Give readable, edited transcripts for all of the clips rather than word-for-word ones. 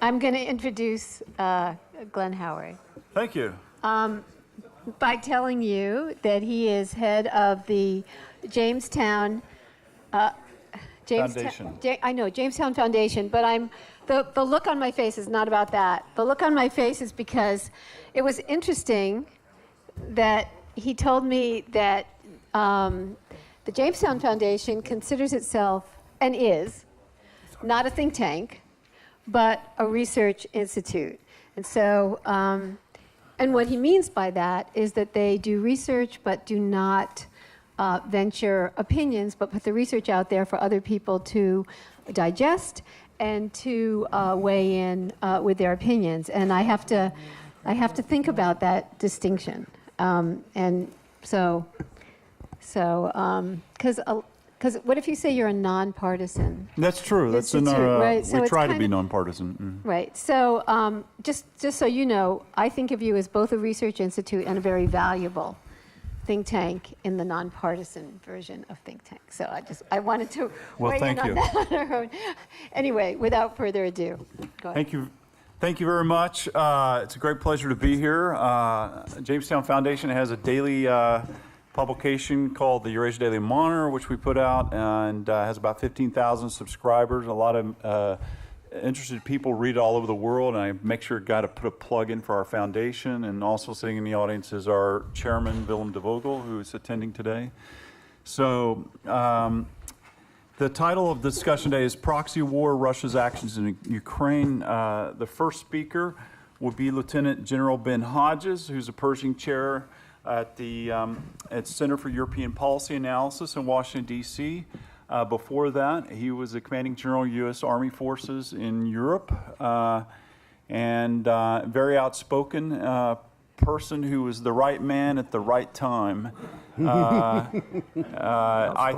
I'm going to introduce Glen Howard Thank you. by telling you that he is head of the Jamestown Foundation. I know, Jamestown Foundation, but the look on my face is not about that. The look on my face is because it was interesting that he told me that the Jamestown Foundation considers itself, and is, not a think tank, but a research institute. And so, and what he means by that is that they do research but do not venture opinions, but put the research out there for other people to digest and to weigh in with their opinions. And I have to think about that distinction. And so, because what if you say you're a nonpartisan? That's true. That's in our. Right? So we try to be nonpartisan. Right. So just so you know, I think of you as both a research institute and a very valuable think tank in the nonpartisan version of think tank. So I wanted to weigh in on that on our own. Anyway, without further ado, go ahead. Thank you. Thank you very much. It's a great pleasure to be here. Jamestown Foundation has a daily publication called the Eurasia Daily Monitor, which we put out, and has about 15,000 subscribers. A lot of interested people read it all over the world, and I make sure to put a plug in for our foundation. And also sitting in the audience is our chairman, Willem de Vogel, who is attending today. So the title of the discussion today is Proxy War, Russia's Actions in Ukraine. The first speaker will be Lieutenant General Ben Hodges, who's a Pershing Chair at the Center for European Policy Analysis in Washington, D.C. Before that, he was the Commanding General of U.S. Army Forces in Europe, and very outspoken person who was the right man at the right time, I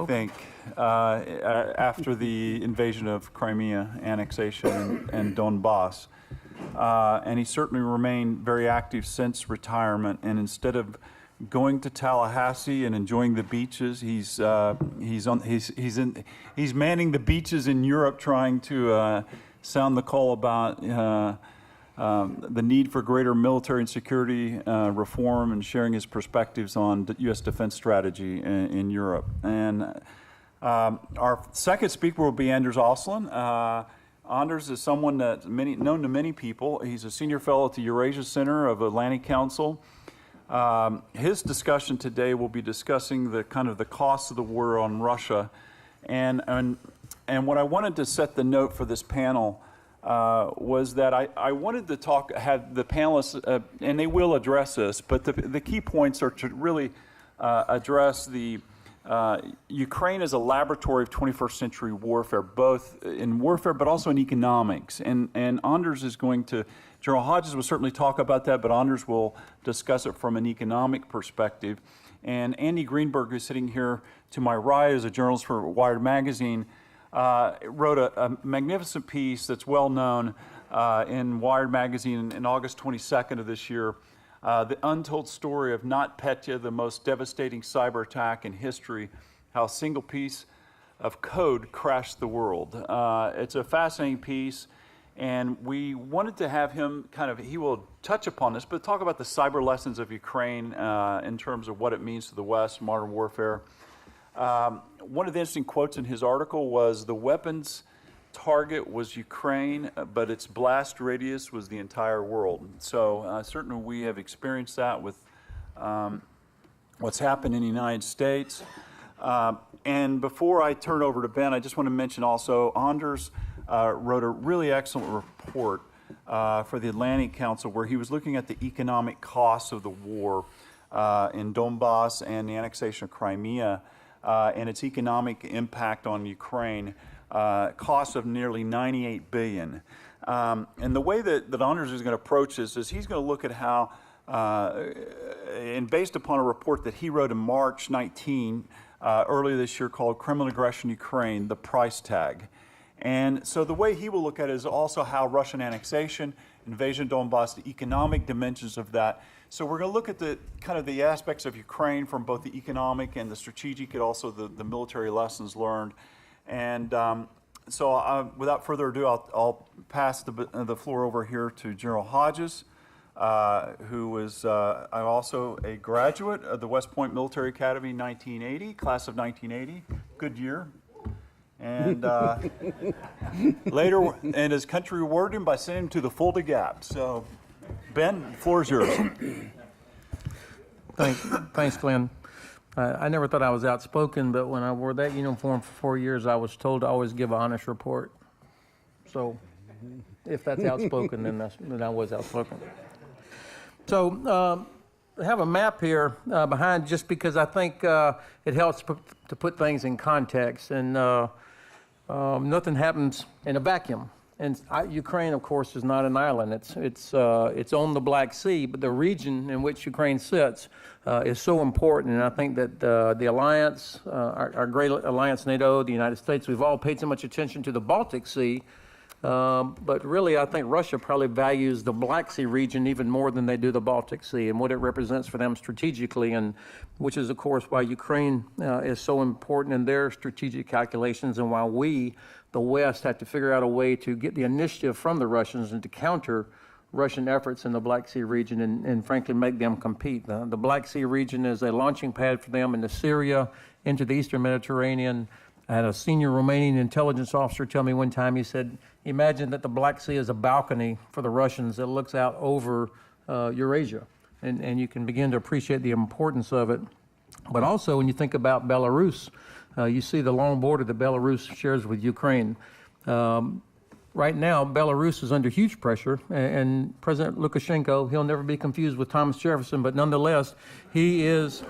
think, after the invasion of Crimea, annexation, and Donbass. And he certainly remained very active since retirement, and instead of going to Tallahassee and enjoying the beaches, he's manning the beaches in Europe, trying to sound the call about the need for greater military and security reform, and sharing his perspectives on the U.S. defense strategy in Europe. And our second speaker will be Anders Åslund. Anders is someone that's known to many people. He's a senior fellow at the Eurasia Center of Atlantic Council. His discussion today will be discussing the cost of the war on Russia, and what I wanted to set the note for this panel was that I wanted to have the panelists, and they will address this, but the key points are to really address the Ukraine as a laboratory of 21st century warfare, both in warfare but also in economics, and Anders is going to. General Hodges will certainly talk about that, but Anders will discuss it from an economic perspective. And Andy Greenberg, who's sitting here to my right, is a journalist for Wired Magazine, wrote a magnificent piece that's well known in Wired Magazine in August 22nd of this year, the untold story of NotPetya, the most devastating cyber attack in history, how a single piece of code crashed the world. It's a fascinating piece. And we wanted to have him he will touch upon this, but talk about the cyber lessons of Ukraine in terms of what it means to the West, modern warfare. One of the interesting quotes in his article was, the weapons target was Ukraine, but its blast radius was the entire world. So certainly we have experienced that with what's happened in the United States. And before I turn over to Ben, I just want to mention also Anders wrote a really excellent report for the Atlantic Council, where he was looking at the economic costs of the war in Donbass and the annexation of Crimea and its economic impact on Ukraine, costs of nearly $98 billion. And the way that Anders is going to approach this is he's going to look at how, and based upon a report that he wrote in March 19, earlier this year, called Criminal Aggression Ukraine, the Price Tag. And so the way he will look at it is also how Russian annexation, invasion of Donbass, the economic dimensions of that. So we're going to look at the aspects of Ukraine from both the economic and the strategic, and also the military lessons learned. And So without further ado, I'll pass the floor over here to General Hodges, who was also a graduate of the West Point Military Academy 1980, class of 1980. Good year. And later, and his country rewarded him by sending him to the Fulda Gap. So, Ben, the floor is yours. Thanks, Glenn. I never thought I was outspoken, but when I wore that uniform for 4 years, I was told to always give an honest report. So, if that's outspoken, then I was outspoken. So, I have a map here behind just because I think it helps to put things in context, and nothing happens in a vacuum. And Ukraine, of course, is not an island. It's on the Black Sea, but the region in which Ukraine sits is so important. And I think that the alliance, our great alliance, NATO, the United States, we've all paid so much attention to the Baltic Sea. But really, I think Russia probably values the Black Sea region even more than they do the Baltic Sea and what it represents for them strategically, and which is, of course, why Ukraine is so important in their strategic calculations, and why we, the West, have to figure out a way to get the initiative from the Russians and to counter Russian efforts in the Black Sea region and frankly, make them compete. The Black Sea region is a launching pad for them into Syria, into the Eastern Mediterranean. I had a senior Romanian intelligence officer tell me one time, he said, imagine that the Black Sea is a balcony for the Russians that looks out over Eurasia. And you can begin to appreciate the importance of it. But also, when you think about Belarus, you see the long border that Belarus shares with Ukraine. Right now, Belarus is under huge pressure, and President Lukashenko, he'll never be confused with Thomas Jefferson, but nonetheless, he is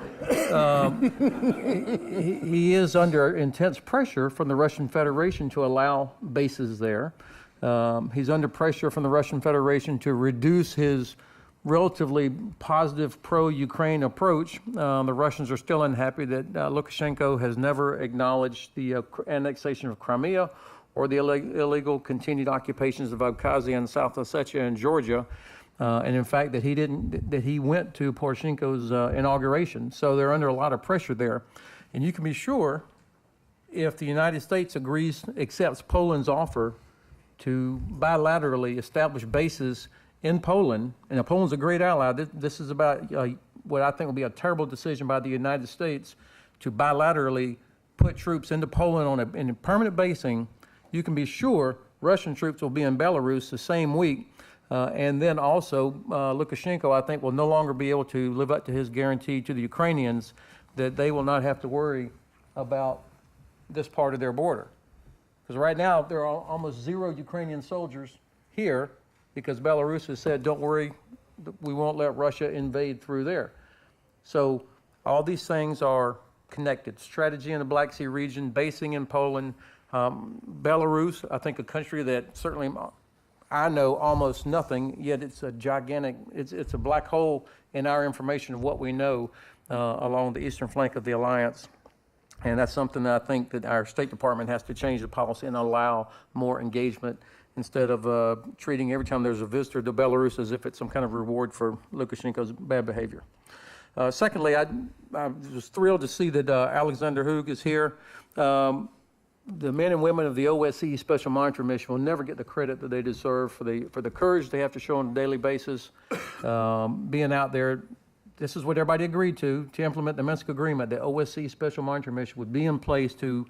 he is under intense pressure from the Russian Federation to allow bases there. He's under pressure from the Russian Federation to reduce his relatively positive pro-Ukraine approach. The Russians are still unhappy that Lukashenko has never acknowledged the annexation of Crimea or the illegal continued occupations of Abkhazia and South Ossetia and Georgia, and in fact that he went to Poroshenko's inauguration. So they're under a lot of pressure there, and you can be sure if the United States accepts Poland's offer to bilaterally establish bases in Poland, and Poland's a great ally. This is about what I think will be a terrible decision by the United States to bilaterally put troops into Poland in a permanent basing. You can be sure Russian troops will be in Belarus the same week. And then also, Lukashenko, I think, will no longer be able to live up to his guarantee to the Ukrainians that they will not have to worry about this part of their border. Because right now, there are almost zero Ukrainian soldiers here because Belarus has said, don't worry, we won't let Russia invade through there. So all these things are connected. Strategy in the Black Sea region, basing in Poland, Belarus, I think a country that certainly I know almost nothing, yet it's a gigantic, it's a black hole in our information of what we know along the eastern flank of the alliance. And that's something that I think that our State Department has to change the policy and allow more engagement instead of treating every time there's a visitor to Belarus as if it's some kind of reward for Lukashenko's bad behavior. Secondly, I was thrilled to see that Alexander Hug is here. The men and women of the OSCE Special Monitor Mission will never get the credit that they deserve for the courage they have to show on a daily basis, being out there. This is what everybody agreed to implement the Minsk Agreement. The OSCE Special Monitor Mission would be in place to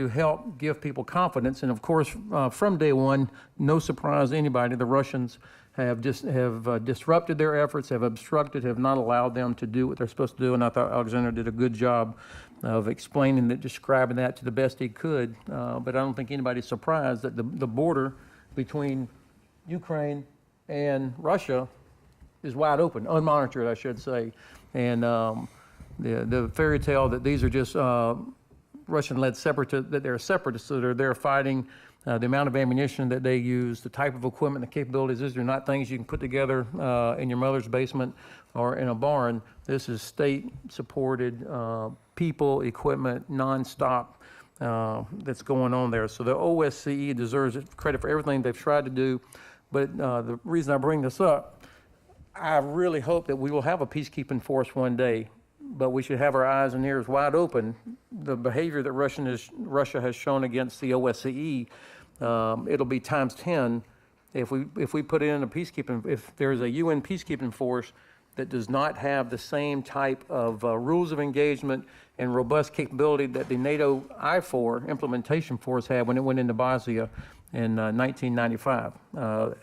help give people confidence. And of course, from day one, no surprise to anybody, the Russians have disrupted their efforts, have obstructed, have not allowed them to do what they're supposed to do. And I thought Alexander did a good job of explaining that, describing that to the best he could. But I don't think anybody's surprised that the border between Ukraine and Russia is wide open, unmonitored, I should say. And the fairy tale that these are just Russian-led separatists, that they're separatists that are there fighting, the amount of ammunition that they use, the type of equipment, the capabilities, these are not things you can put together in your mother's basement or in a barn. This is state-supported people, equipment, nonstop that's going on there. So the OSCE deserves credit for everything they've tried to do. But the reason I bring this up, I really hope that we will have a peacekeeping force one day, but we should have our eyes and ears wide open. The behavior that Russia has shown against the OSCE it'll be times 10 if we put in a peacekeeping, if there's a UN peacekeeping force that does not have the same type of rules of engagement and robust capability that the NATO I-4 implementation force had when it went into Bosnia in 1995.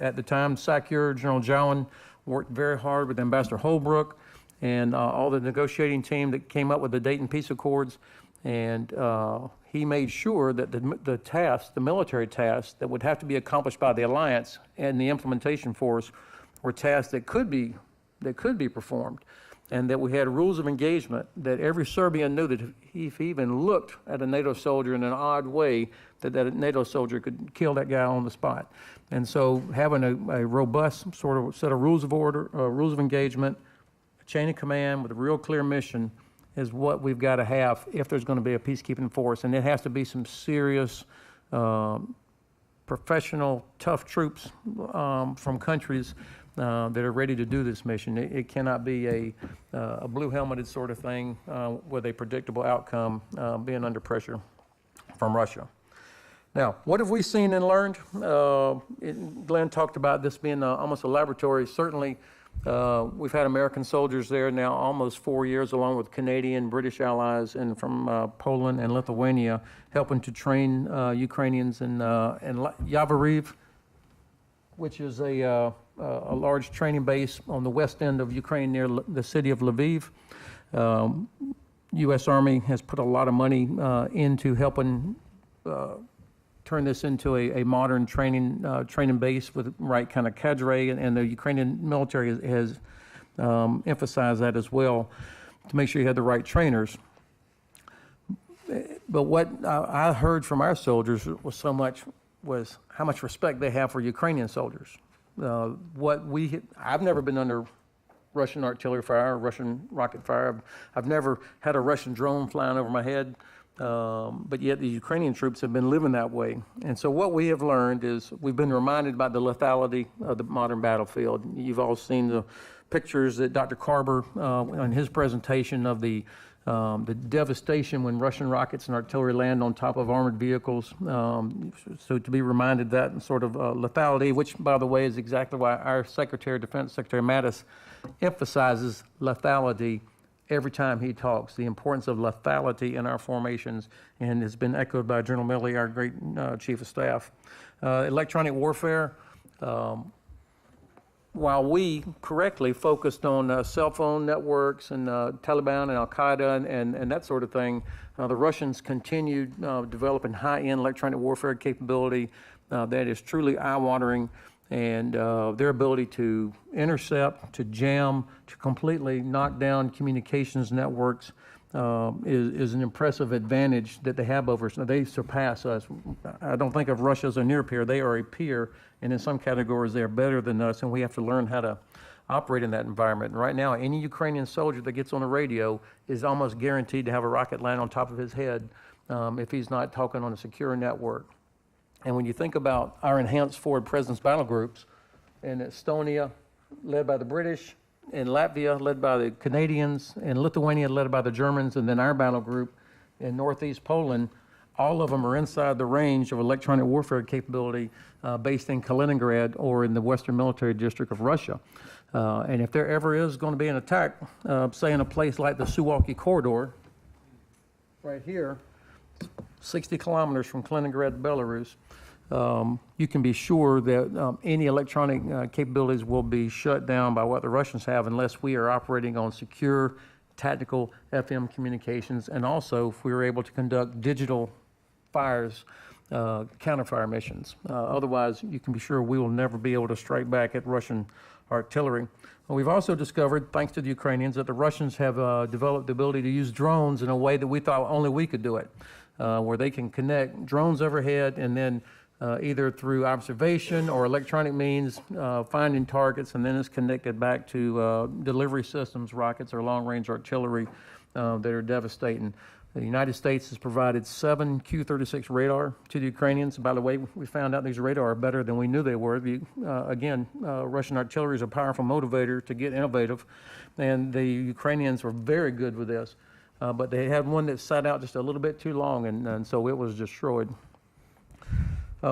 At the time, SACEUR General Javelin worked very hard with Ambassador Holbrooke and all the negotiating team that came up with the Dayton Peace Accords, and he made sure that the tasks, the military tasks that would have to be accomplished by the alliance and the implementation force were tasks that could be performed, and that we had rules of engagement that every Serbian knew that if he even looked at a NATO soldier in an odd way, that NATO soldier could kill that guy on the spot. And so having a robust sort of set of rules of order, rules of engagement, a chain of command with a real clear mission is what we've got to have if there's going to be a peacekeeping force. And it has to be some serious, professional, tough troops from countries that are ready to do this mission. It cannot be a blue-helmeted sort of thing with a predictable outcome being under pressure from Russia. Now, what have we seen and learned? Glen talked about this being almost a laboratory. Certainly, we've had American soldiers there now almost 4 years, along with Canadian, British allies, and from Poland and Lithuania, helping to train Ukrainians in Yavoriv, which is a large training base on the west end of Ukraine near the city of Lviv. U.S. Army has put a lot of money into helping turn this into a modern training base with the right kind of cadre, and the Ukrainian military has emphasized that as well to make sure you have the right trainers. But what I heard from our soldiers was how much respect they have for Ukrainian soldiers. I've never been under Russian artillery fire, or Russian rocket fire. I've never had a Russian drone flying over my head. But yet the Ukrainian troops have been living that way. And so what we have learned is we've been reminded about the lethality of the modern battlefield. You've all seen the pictures that Dr. Carver, on his presentation of the devastation when Russian rockets and artillery land on top of armored vehicles. So to be reminded that sort of lethality, which, by the way, is exactly why our Secretary of Defense, Secretary Mattis, emphasizes lethality every time he talks, the importance of lethality in our formations, and has been echoed by General Milley, our great Chief of Staff. Electronic warfare, while we correctly focused on cell phone networks and Taliban and Al-Qaeda and that sort of thing, the Russians continued developing high-end electronic warfare capability that is truly eye-watering, and their ability to intercept, to jam, to completely knock down communications networks is an impressive advantage that they have over us. Now, they surpass us. I don't think of Russia as a near peer. They are a peer, and in some categories they are better than us, and we have to learn how to operate in that environment. And right now, any Ukrainian soldier that gets on the radio is almost guaranteed to have a rocket land on top of his head if he's not talking on a secure network. And when you think about our enhanced forward presence battle groups in Estonia, led by the British, in Latvia, led by the Canadians, in Lithuania, led by the Germans, and then our battle group in northeast Poland, all of them are inside the range of electronic warfare capability based in Kaliningrad or in the Western Military District of Russia. And if there ever is going to be an attack, say in a place like the Suwalki Corridor, right here, 60 kilometers from Kaliningrad, Belarus, you can be sure that any electronic capabilities will be shut down by what the Russians have unless we are operating on secure, tactical FM communications, and also if we are able to conduct digital fires, counterfire missions. Otherwise, you can be sure we will never be able to strike back at Russian artillery. We've also discovered, thanks to the Ukrainians, that the Russians have developed the ability to use drones in a way that we thought only we could do it, where they can connect drones overhead and then either through observation or electronic means, finding targets, and then it's connected back to delivery systems, rockets or long-range artillery that are devastating. The United States has provided 7 Q-36 radar to the Ukrainians. By the way, we found out these radar are better than we knew they were. Russian artillery is a powerful motivator to get innovative, and the Ukrainians were very good with this. But they had one that sat out just a little bit too long, and so it was destroyed.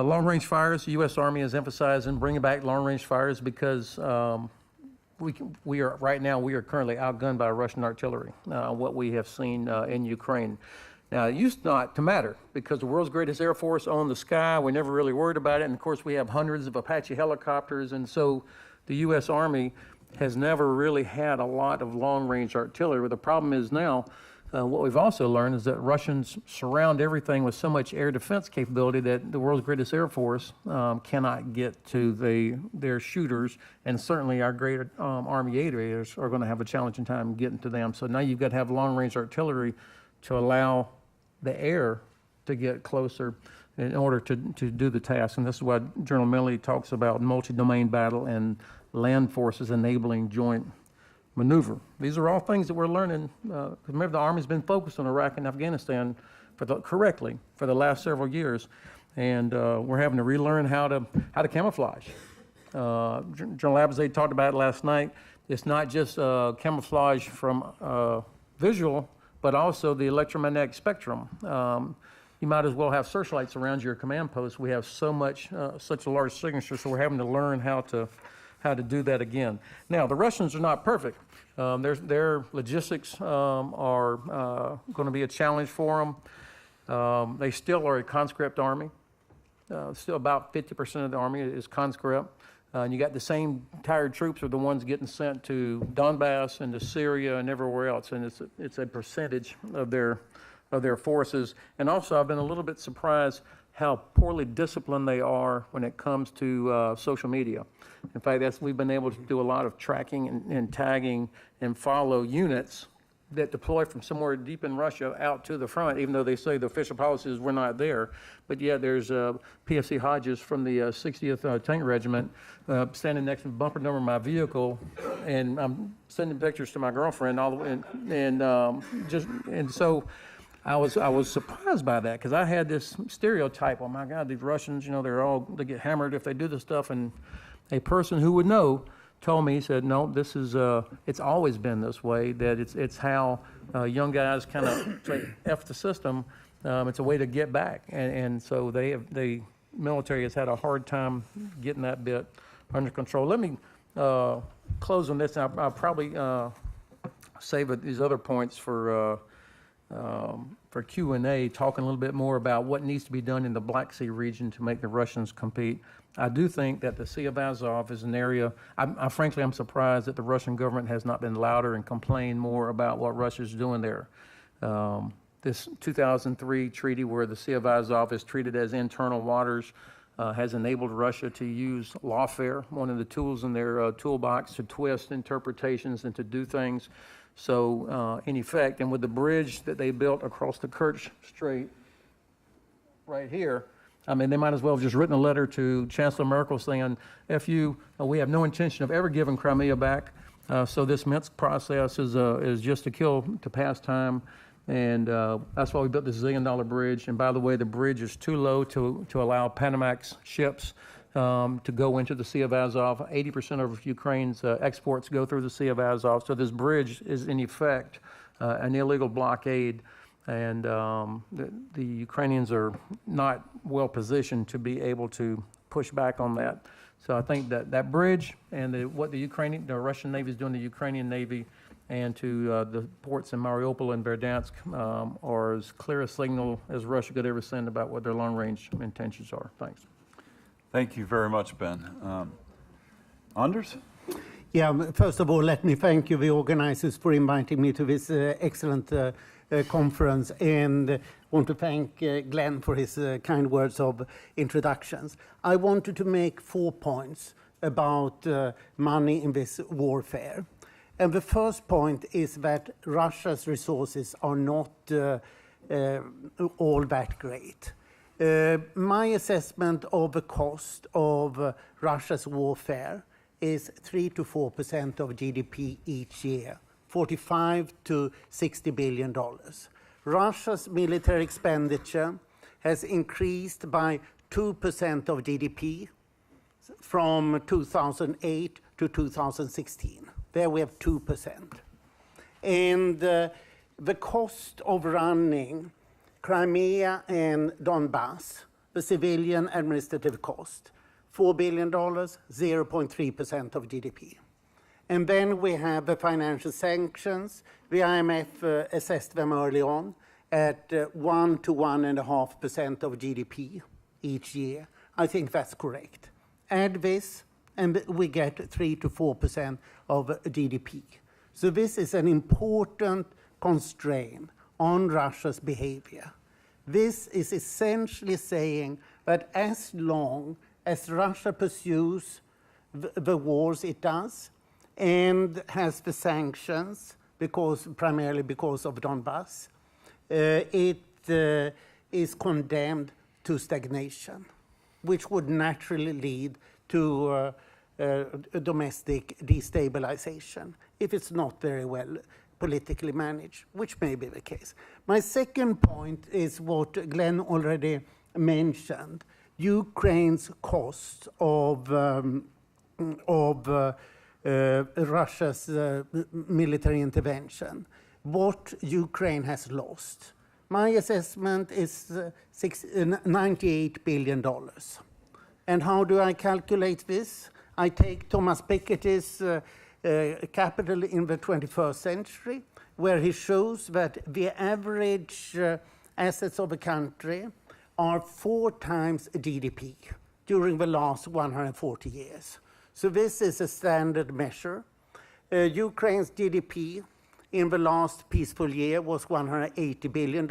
Long-range fires, the U.S. Army has emphasized in bringing back long-range fires because we are currently outgunned by Russian artillery, what we have seen in Ukraine. Now, it used not to matter because the world's greatest Air Force owned the sky. We never really worried about it. And of course, we have hundreds of Apache helicopters. And so the U.S. Army has never really had a lot of long-range artillery. But the problem is now, what we've also learned is that Russians surround everything with so much air defense capability that the world's greatest Air Force cannot get to their shooters, and certainly our great Army aviators are going to have a challenging time getting to them. So now you've got to have long-range artillery to allow the air to get closer in order to do the task. And this is why General Milley talks about multi-domain battle and land forces enabling joint maneuver. These are all things that we're learning. Remember, the Army's been focused on Iraq and Afghanistan correctly for the last several years, and we're having to relearn how to camouflage. General Abizaid talked about it last night. It's not just camouflage from visual, but also the electromagnetic spectrum. You might as well have searchlights around your command post. We have such a large signature, so we're having to learn how to do that again. Now, the Russians are not perfect. Their logistics are going to be a challenge for them. They still are a conscript army. Still about 50% of the army is conscript. And you got the same tired troops are the ones getting sent to Donbass and to Syria and everywhere else. And it's a percentage of their forces. And also, I've been a little bit surprised how poorly disciplined they are when it comes to social media. In fact, we've been able to do a lot of tracking and tagging and follow units that deploy from somewhere deep in Russia out to the front, even though they say the official policy is we're not there. But yeah, there's PFC Hodges from the 60th Tank Regiment standing next to the bumper number of my vehicle, and I'm sending pictures to my girlfriend all the way, and so I was surprised by that because I had this stereotype. Oh my God, these Russians, they get hammered if they do this stuff. And a person who would know told me, he said, no, this is it's always been this way. That it's how young guys kind of say F the system. It's a way to get back, and so the military has had a hard time getting that bit under control. Let me close on this. I'll probably save these other points for Q&A, talking a little bit more about what needs to be done in the Black Sea region to make the Russians compete. I do think that the Sea of Azov is an area, frankly, I'm surprised that the Russian government has not been louder and complained more about what Russia's doing there. This 2003 treaty where the Sea of Azov is treated as internal waters has enabled Russia to use lawfare, one of the tools in their toolbox, to twist interpretations and to do things. So in effect, and with the bridge that they built across the Kerch Strait right here, I mean, they might as well have just written a letter to Chancellor Merkel saying, we have no intention of ever giving Crimea back. So this Minsk process is just to pass time. And that's why we built this $1 zillion bridge. And by the way, the bridge is too low to allow Panamax ships to go into the Sea of Azov. 80% of Ukraine's exports go through the Sea of Azov. So this bridge is in effect an illegal blockade. And the Ukrainians are not well positioned to be able to push back on that. So I think that bridge and what the Russian Navy is doing to the Ukrainian Navy and to the ports in Mariupol and Verdansk are as clear a signal as Russia could ever send about what their long-range intentions are. Thanks. Thank you very much, Ben. Anders? Yeah, first of all, let me thank you, the organizers, for inviting me to this excellent conference, and want to thank Glen for his kind words of introductions. I wanted to make 4 points about money in this warfare. And the first point is that Russia's resources are not all that great. My assessment of the cost of Russia's warfare is 3 to 4% of GDP each year, $45 to $60 billion. Russia's military expenditure has increased by 2% of GDP from 2008 to 2016. There we have 2%. And the cost of running Crimea and Donbass the civilian administrative cost. $4 billion, 0.3% of GDP. And then we have the financial sanctions. The IMF assessed them early on at 1 to 1.5% of GDP each year. I think that's correct. Add this, and we get 3 to 4% of GDP. So this is an important constraint on Russia's behavior. This is essentially saying that as long as Russia pursues the wars it does and has the sanctions, primarily because of Donbass, it is condemned to stagnation, which would naturally lead to domestic destabilization if it's not very well politically managed, which may be the case. My second point is what Glen already mentioned, Ukraine's cost of Russia's military intervention, what Ukraine has lost. My assessment is $98 billion. And how do I calculate this? I take Thomas Piketty's Capital in the 21st Century, where he shows that the average assets of a country are 4 times GDP during the last 140 years. So this is a standard measure. Ukraine's GDP in the last peaceful year was $180 billion.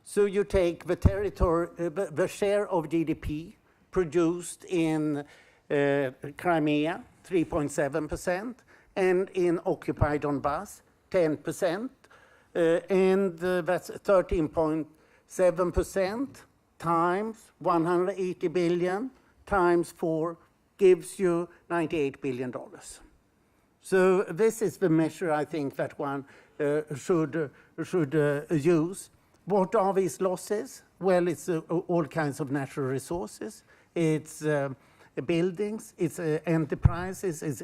So you take the territory, the share of GDP produced in Crimea, 3.7%, and in occupied Donbass, 10%, and that's 13.7% times 180 billion times 4 gives you $98 billion. So this is the measure I think that one should use. What are these losses? Well, it's all kinds of natural resources. It's buildings, it's enterprises, it's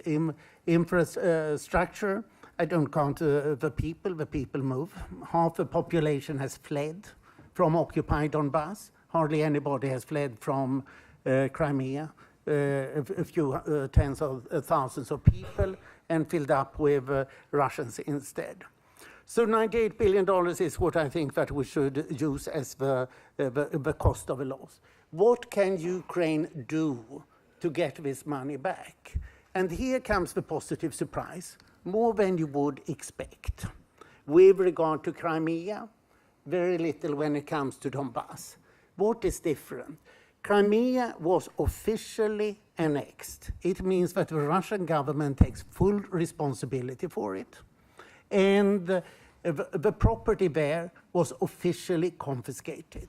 infrastructure. I don't count the people move. Half the population has fled from occupied Donbass. Hardly anybody has fled from Crimea. A few tens of thousands of people and filled up with Russians instead. So $98 billion is what I think that we should use as the cost of a loss. What can Ukraine do to get this money back? And here comes the positive surprise, more than you would expect. With regard to Crimea, very little when it comes to Donbass. What is different? Crimea was officially annexed. It means that the Russian government takes full responsibility for it. And the property there was officially confiscated.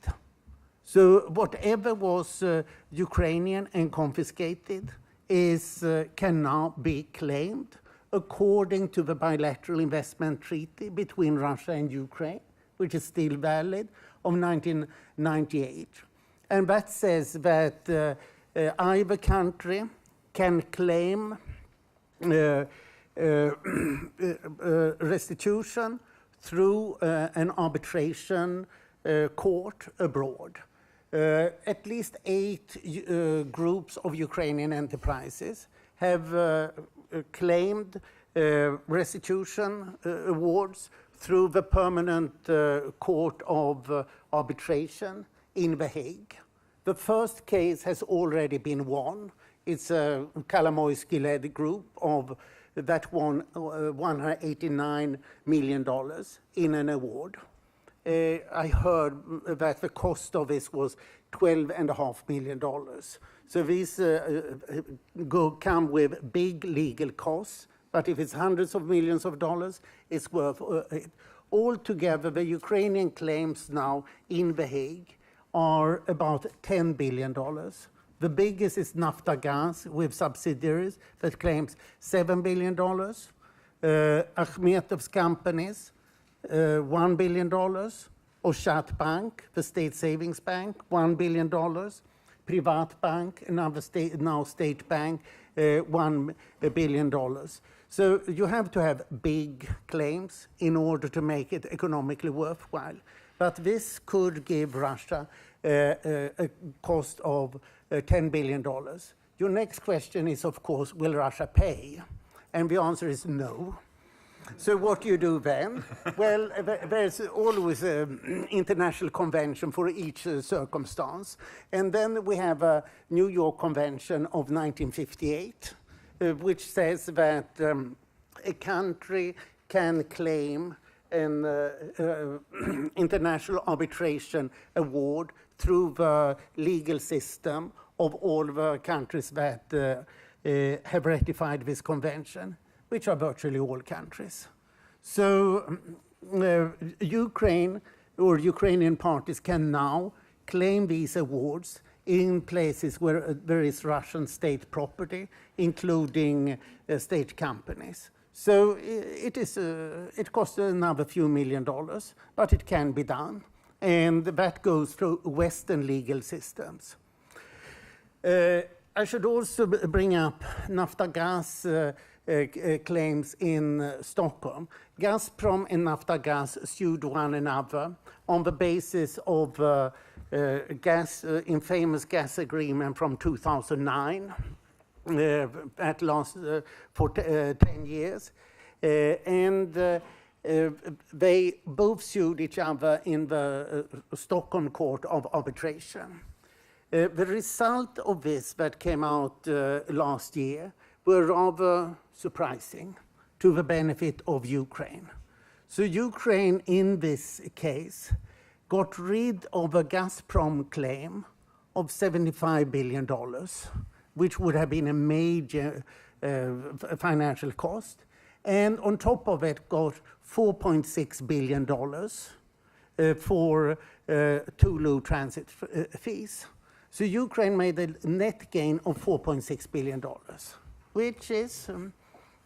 So whatever was Ukrainian and confiscated can now be claimed according to the bilateral investment treaty between Russia and Ukraine, which is still valid, of 1998. And that says that either country can claim restitution through an arbitration court abroad. At least 8 groups of Ukrainian enterprises have claimed restitution awards through the permanent court of arbitration in The Hague. The first case has already been won. It's a Kolomoisky-led group that won $189 million in an award. I heard that the cost of this was $12.5 million. So these come with big legal costs, but if it's hundreds of millions of dollars, it's worth it. Altogether, the Ukrainian claims now in The Hague are about $10 billion. The biggest is Naftagaz with subsidiaries that claims $7 billion. Akhmetov's companies, $1 billion. Oshat Bank, the state savings bank, $1 billion. Privat Bank, another state bank, $1 billion. So you have to have big claims in order to make it economically worthwhile. But this could give Russia a cost of $10 billion. Your next question is, of course, will Russia pay? And the answer is no. So what do you do then? Well, there's always an international convention for each circumstance. And then we have a New York Convention of 1958, which says that a country can claim an international arbitration award through the legal system of all the countries that have ratified this convention, which are virtually all countries. So Ukraine or Ukrainian parties can now claim these awards in places where there is Russian state property, including state companies. So it costs another few $1 million, but it can be done. And that goes through Western legal systems. I should also bring up Naftagaz claims in Stockholm. Gazprom and Naftagaz sued one another on the basis of infamous gas agreement from 2009 that lasted for 10 years. They both sued each other in the Stockholm Court of Arbitration. The result of this that came out last year were rather surprising to the benefit of Ukraine. So Ukraine, in this case, got rid of a Gazprom claim of $75 billion, which would have been a major financial cost. And on top of it, got $4.6 billion for Tulu transit fees. So Ukraine made a net gain of $4.6 billion, which is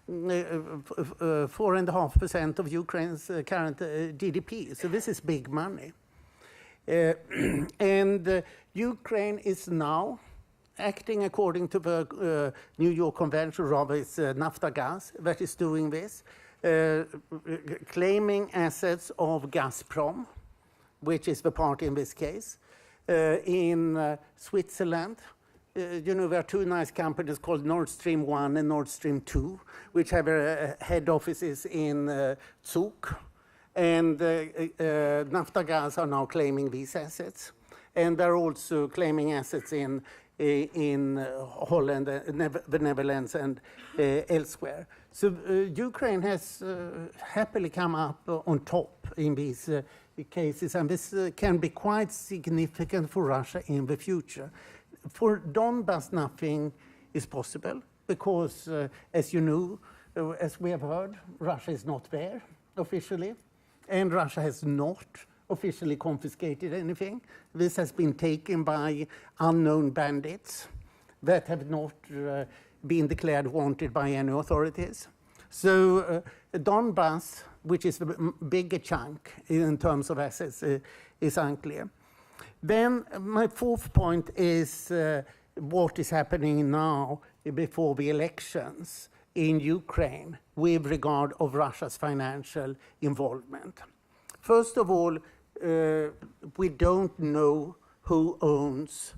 4.5% of Ukraine's current GDP. So this is big money. Ukraine is now acting according to the New York Convention, rather it's Naftagaz that is doing this, claiming assets of Gazprom, which is the party in this case, in Switzerland. There are two nice companies called Nord Stream 1 and Nord Stream 2, which have head offices in Zug. And Naftagaz are now claiming these assets. And they're also claiming assets in Holland, the Netherlands, and elsewhere. So Ukraine has happily come up on top in these cases, and this can be quite significant for Russia in the future. For Donbas, nothing is possible because, as you know, as we have heard, Russia is not there officially, and Russia has not officially confiscated anything. This has been taken by unknown bandits that have not been declared wanted by any authorities. So Donbas, which is the bigger chunk in terms of assets, is unclear. Then my fourth point is what is happening now before the elections in Ukraine with regard of Russia's financial involvement. First of all, we don't know who owns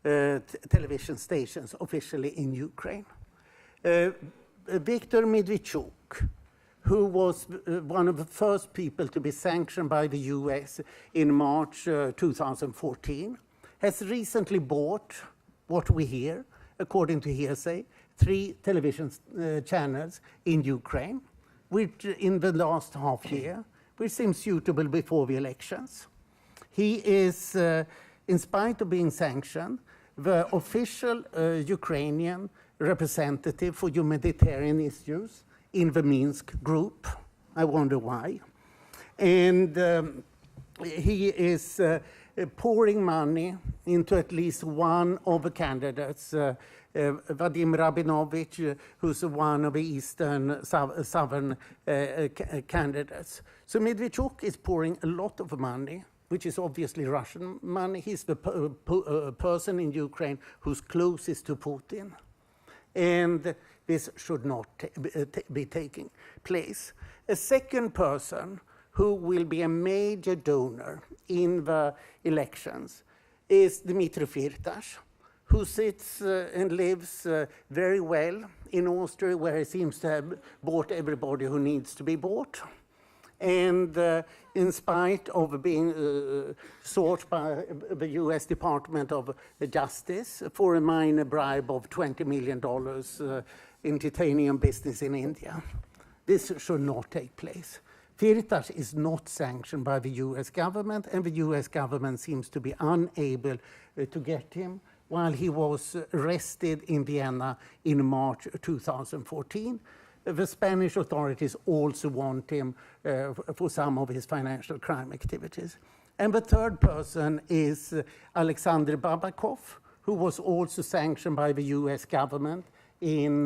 television stations officially in Ukraine. Viktor Medvedchuk, who was one of the first people to be sanctioned by the US in March 2014, has recently bought, what we hear, according to hearsay, 3 television channels in Ukraine, which in the last half year, which seems suitable before the elections. He is, in spite of being sanctioned, the official Ukrainian representative for humanitarian issues in the Minsk group. I wonder why. And he is pouring money into at least one of the candidates, Vadim Rabinovitch, who's one of the eastern southern candidates. So Medvedchuk is pouring a lot of money, which is obviously Russian money. He's the person in Ukraine who's closest to Putin. And this should not be taking place. A second person who will be a major donor in the elections is Dmitry Firtash, who sits and lives very well in Austria, where he seems to have bought everybody who needs to be bought. And in spite of being sought by the US Department of Justice for a minor bribe of $20 million in titanium business in India. This should not take place. Firtash is not sanctioned by the US government, and the US government seems to be unable to get him while he was arrested in Vienna in March 2014. The Spanish authorities also want him for some of his financial crime activities. And the third person is Alexander Babakov, who was also sanctioned by the US government in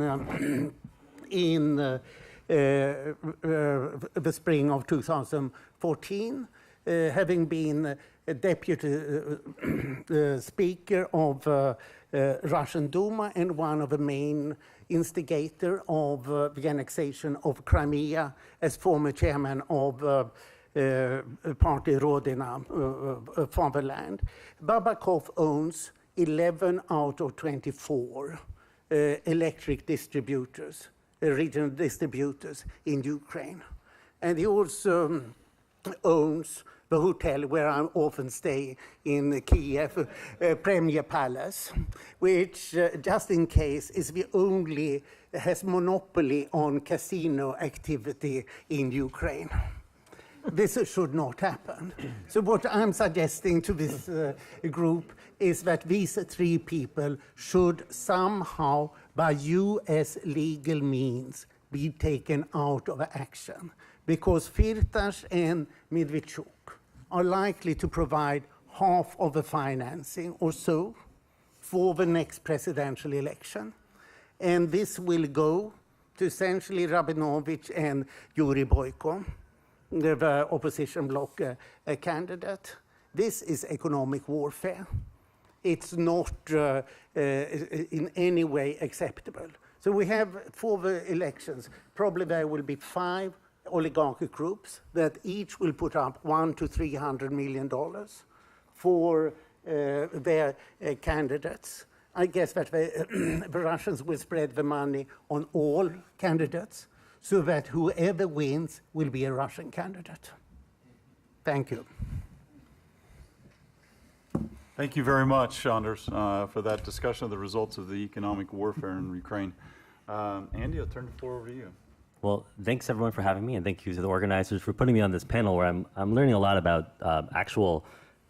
the spring of 2014, having been a deputy speaker of Russian Duma and one of the main instigator of the annexation of Crimea as former chairman of Party Rodina, Fatherland. Babakov owns 11 out of 24 electric distributors, regional distributors in Ukraine. And he also owns the hotel where I often stay in Kiev, Premier Palace, which, just in case, is the only, has monopoly on casino activity in Ukraine. This should not happen. So what I'm suggesting to this group is that these three people should somehow, by US legal means, be taken out of action, because Firtash and Medvedchuk are likely to provide half of the financing or so for the next presidential election. And this will go to essentially Rabinovitch and Yuri Boyko, the opposition bloc candidate. This is economic warfare. It's not in any way acceptable. So we have, for the elections, probably there will be 5 oligarchic groups that each will put up $100 to $300 million for their candidates. I guess that the Russians will spread the money on all candidates so that whoever wins will be a Russian candidate. Thank you. Thank you very much, Anders, for that discussion of the results of the economic warfare in Ukraine. Andy, I'll turn the floor over to you. Well, thanks everyone for having me, and thank you to the organizers for putting me on this panel where I'm learning a lot about actual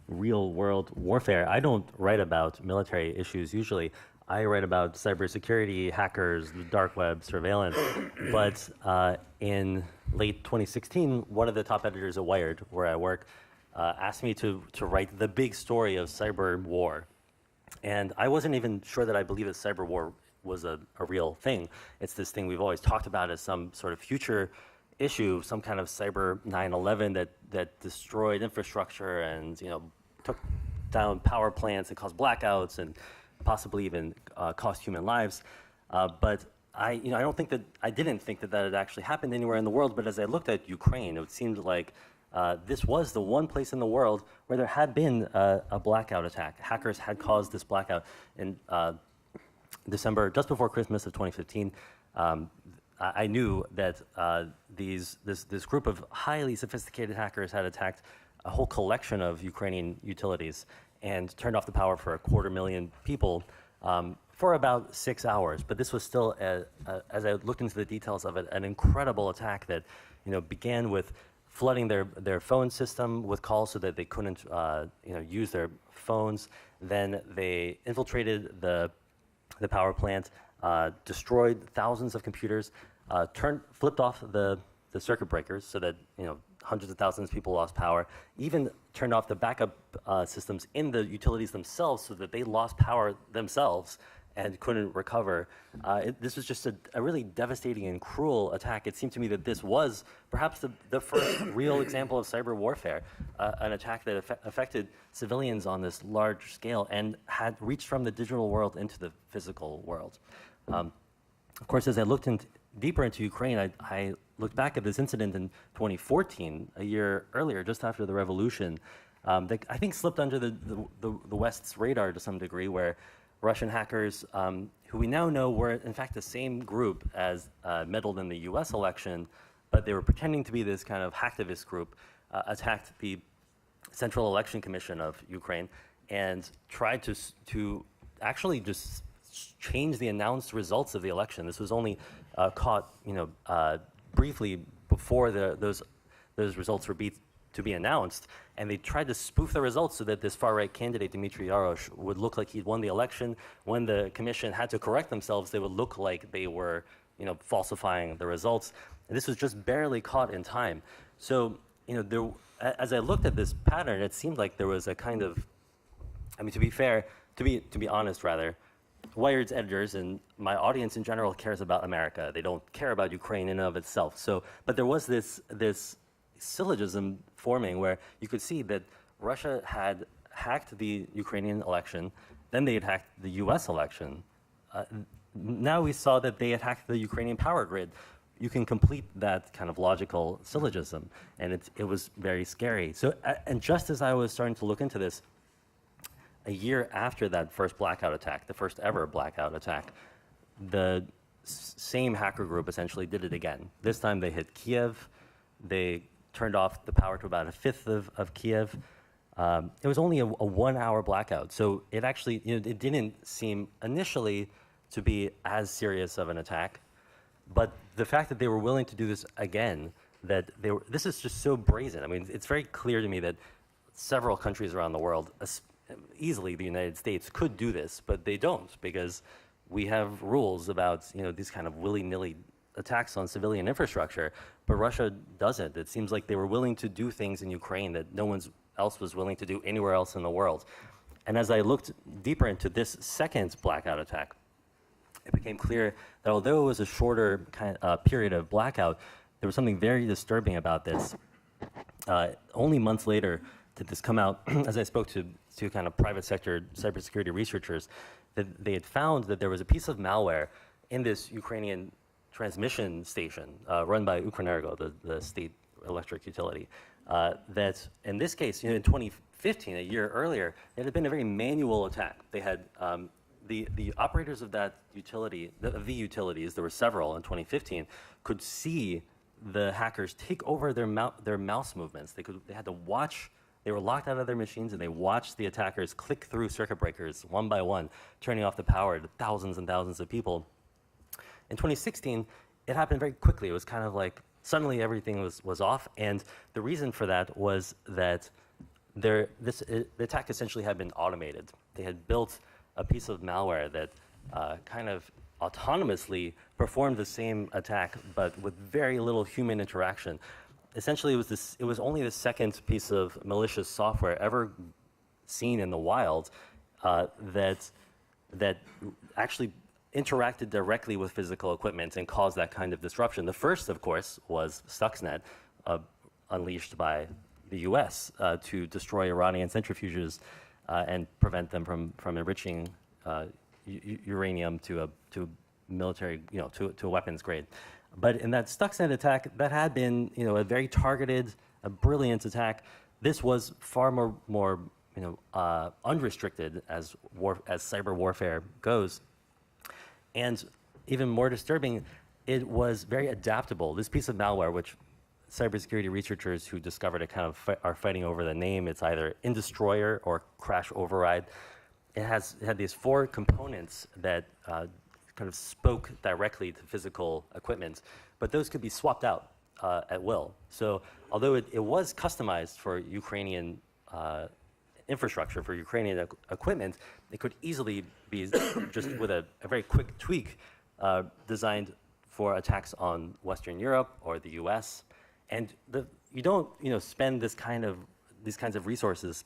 real-world warfare. I don't write about military issues usually. I write about cybersecurity, hackers, the dark web, surveillance. But in late 2016, one of the top editors at Wired, where I work, asked me to write the big story of cyber war. And I wasn't even sure that I believed that cyber war was a real thing. It's this thing we've always talked about as some sort of future issue, some kind of cyber 9/11 that destroyed infrastructure and took down power plants and caused blackouts and possibly even cost human lives. But I didn't think that had actually happened anywhere in the world. But as I looked at Ukraine, it seemed like this was the one place in the world where there had been a blackout attack. Hackers had caused this blackout in December, just before Christmas of 2015. I knew that this group of highly sophisticated hackers had attacked a whole collection of Ukrainian utilities and turned off the power for 250,000 people for about 6 hours. But this was still, as I looked into the details of it, an incredible attack that began with flooding their phone system with calls so that they couldn't use their phones. Then they infiltrated the power plant, destroyed thousands of computers, flipped off the circuit breakers so that hundreds of thousands of people lost power, even turned off the backup systems in the utilities themselves so that they lost power themselves and couldn't recover. This was just a really devastating and cruel attack. It seemed to me that this was perhaps the first real example of cyber warfare, an attack that affected civilians on this large scale and had reached from the digital world into the physical world. Of course, as I looked deeper into Ukraine, I looked back at this incident in 2014, a year earlier, just after the revolution, that I think slipped under the West's radar to some degree, where Russian hackers, who we now know were in fact the same group as meddled in the US election, but they were pretending to be this kind of hacktivist group, attacked the Central Election Commission of Ukraine and tried to actually just change the announced results of the election. This was only caught, briefly before those results were to be announced, and they tried to spoof the results so that this far-right candidate, Dmitry Yarosh, would look like he'd won the election. When the commission had to correct themselves, they would look like they were, falsifying the results. And this was just barely caught in time. So, as I looked at this pattern, it seemed like there was a kind of, to be fair, to be honest rather, Wired's editors and my audience in general cares about America. They don't care about Ukraine in and of itself. So, but there was this syllogism forming where you could see that Russia had hacked the Ukrainian election, then they had hacked the US election. Now we saw that they had hacked the Ukrainian power grid. You can complete that kind of logical syllogism, and it was very scary. So, and just as I was starting to look into this, a year after that first blackout attack, the first ever blackout attack, the same hacker group essentially did it again. This time they hit Kiev. They turned off the power to about a fifth of Kiev. It was only a 1 hour blackout. So it actually, it didn't seem initially to be as serious of an attack. But the fact that they were willing to do this again, this is just so brazen. I mean, it's very clear to me that several countries around the world, easily the United States, could do this, but they don't, because we have rules about these kind of willy-nilly attacks on civilian infrastructure, but Russia doesn't. It seems like they were willing to do things in Ukraine that no one else was willing to do anywhere else in the world. And as I looked deeper into this second blackout attack, it became clear that although it was a shorter period of blackout, there was something very disturbing about this. Only months later did this come out, as I spoke to kind of private sector cybersecurity researchers, that they had found that there was a piece of malware in this Ukrainian transmission station run by Ukrenergo, the state electric utility, that in this case, in 2015, a year earlier, it had been a very manual attack. They had the operators of that utility, of the utilities, there were several in 2015, could see the hackers take over their mouse movements. They had to watch. They were locked out of their machines, and they watched the attackers click through circuit breakers one by one, turning off the power to thousands and thousands of people. In 2016, it happened very quickly. It was kind of like suddenly everything was off, and the reason for that was that the attack essentially had been automated. They had built a piece of malware that kind of autonomously performed the same attack, but with very little human interaction. Essentially, it was only the second piece of malicious software ever seen in the wild that actually interacted directly with physical equipment and caused that kind of disruption. The first, of course, was Stuxnet, unleashed by the U.S. To destroy Iranian centrifuges and prevent them from enriching uranium to military, to a weapons grade. But in that Stuxnet attack, that had been, a very targeted, a brilliant attack. This was far more unrestricted as cyber warfare goes. And even more disturbing, it was very adaptable. This piece of malware, which cybersecurity researchers who discovered it kind of are fighting over the name, it's either InDestroyer or Crash Override. It had these 4 components that kind of spoke directly to physical equipment, but those could be swapped out at will. So although it was customized for Ukrainian infrastructure, for Ukrainian equipment, it could easily be just with a very quick tweak designed for attacks on Western Europe or the US. And you don't spend these kinds of resources.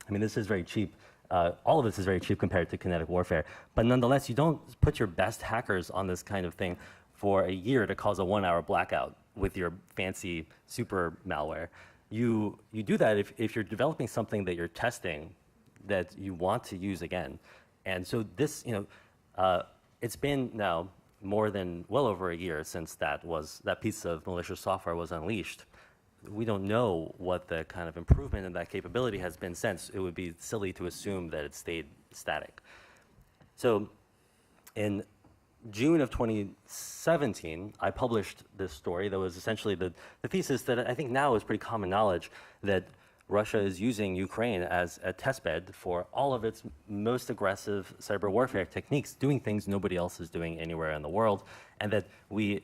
I mean, this is very cheap. All of this is very cheap compared to kinetic warfare. But nonetheless, you don't put your best hackers on this kind of thing for a year to cause a 1 hour blackout with your fancy super malware. You do that if you're developing something that you're testing that you want to use again. And so this, it's been now well over a year since that piece of malicious software was unleashed. we don't know what the kind of improvement in that capability has been since. It would be silly to assume that it stayed static. So in June of 2017, I published this story that was essentially the thesis that I think now is pretty common knowledge, that Russia is using Ukraine as a testbed for all of its most aggressive cyber warfare techniques, doing things nobody else is doing anywhere in the world, and that we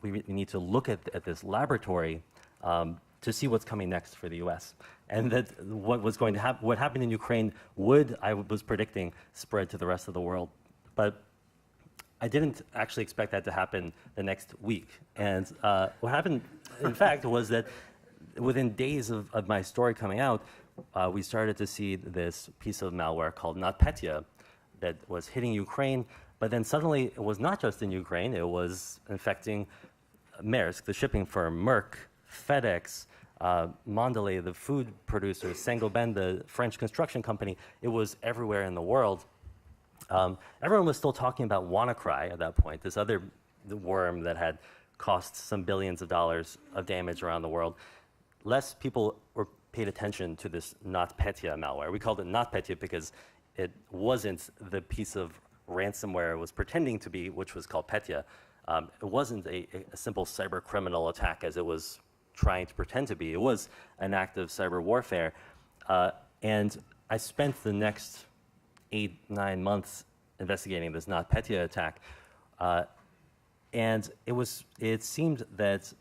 need to look at this laboratory to see what's coming next for the U.S. And that what was going to happen, what happened in Ukraine would, I was predicting, spread to the rest of the world. But I didn't actually expect that to happen the next week. And what happened, in fact, was that within days of my story coming out, we started to see this piece of malware called NotPetya that was hitting Ukraine. But then suddenly it was not just in Ukraine, it was infecting Maersk, the shipping firm, Merck, FedEx, Mondelez, the food producer, Saint-Gobain, the French construction company. It was everywhere in the world. Everyone was still talking about WannaCry at that point, this other worm that had cost some billions of dollars of damage around the world. Less people were paid attention to this NotPetya malware. We called it NotPetya because it wasn't the piece of ransomware it was pretending to be, which was called Petya. It wasn't a simple cyber criminal attack as it was trying to pretend to be. It was an act of cyber warfare. And I spent the next 8-9 months investigating this NotPetya attack. And it seemed that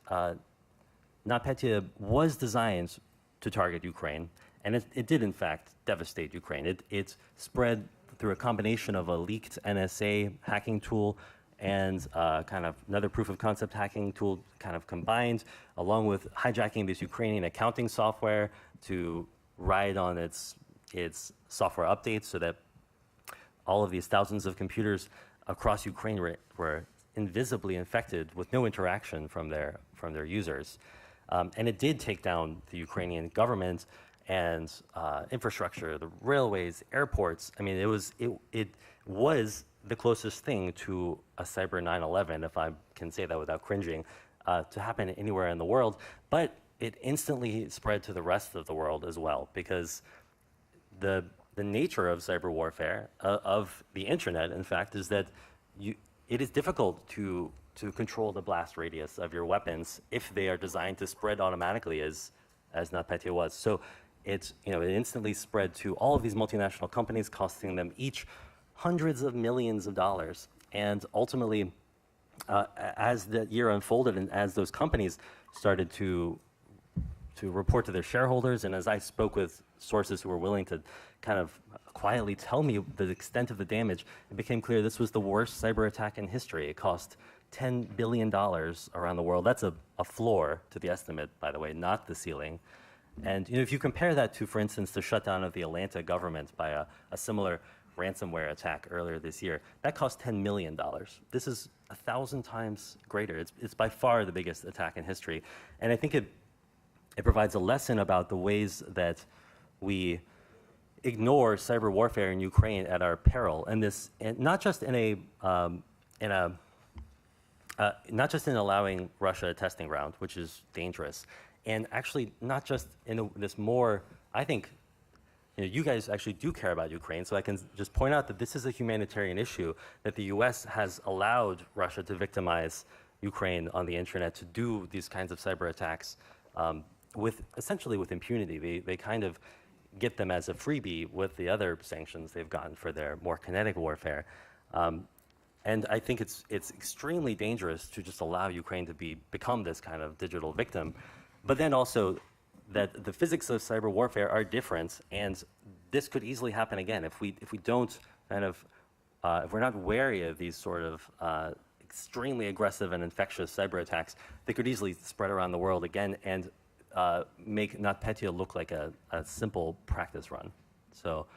NotPetya was designed to target Ukraine, and it did in fact devastate Ukraine. It spread through a combination of a leaked NSA hacking tool and kind of another proof of concept hacking tool kind of combined, along with hijacking this Ukrainian accounting software to ride on its software updates so that all of these thousands of computers across Ukraine were invisibly infected with no interaction from their users. And it did take down the Ukrainian government and infrastructure, the railways, airports. I mean, it was the closest thing to a cyber 9/11, if I can say that without cringing, to happen anywhere in the world. But it instantly spread to the rest of the world as well, because the nature of cyber warfare, of the internet, in fact, is that it is difficult to control the blast radius of your weapons if they are designed to spread automatically, as NotPetya was. So it instantly spread to all of these multinational companies, costing them each hundreds of millions of dollars. And ultimately, as the year unfolded and as those companies started to report to their shareholders, and as I spoke with sources who were willing to kind of quietly tell me the extent of the damage, it became clear this was the worst cyber attack in history. It cost $10 billion around the world. That's a floor to the estimate, by the way, not the ceiling. And if you compare that to, for instance, the shutdown of the Atlanta government by a similar ransomware attack earlier this year, that cost $10 million. This is 1,000 times greater. It's by far the biggest attack in history. And I think it provides a lesson about the ways that we ignore cyber warfare in Ukraine at our peril, and not just in allowing Russia a testing ground, which is dangerous, and actually not just in this more. I think you guys actually do care about Ukraine, so I can just point out that this is a humanitarian issue, that the U.S. has allowed Russia to victimize Ukraine on the internet, to do these kinds of cyber attacks essentially with impunity. They kind of get them as a freebie with the other sanctions they've gotten for their more kinetic warfare. And I think it's extremely dangerous to just allow Ukraine to become this kind of digital victim. But then also that the physics of cyber warfare are different, and this could easily happen again if we don't kind of if we're not wary of these sort of extremely aggressive and infectious cyber attacks. They could easily spread around the world again and make NotPetya look like a simple practice run. So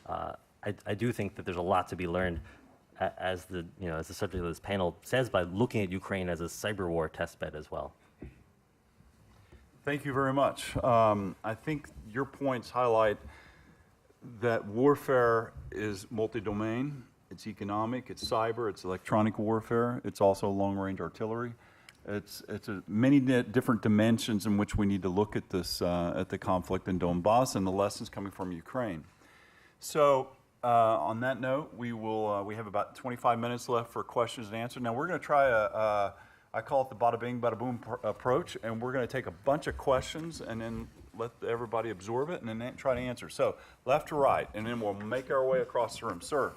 I do think that there's a lot to be learned, as the subject of this panel says, by looking at Ukraine as a cyber war testbed as well. Thank you very much. I think your points highlight that warfare is multi-domain. It's economic, it's cyber, it's electronic warfare, it's also long-range artillery. it's many different dimensions in which we need to look at this, at the conflict in Donbass and the lessons coming from Ukraine. So on that note, we have about 25 minutes left for questions and answers. Now we're going to try I call it the bada bing, bada boom approach, and we're going to take a bunch of questions and then let everybody absorb it and then try to answer. So left to right, and then we'll make our way across the room. Sir.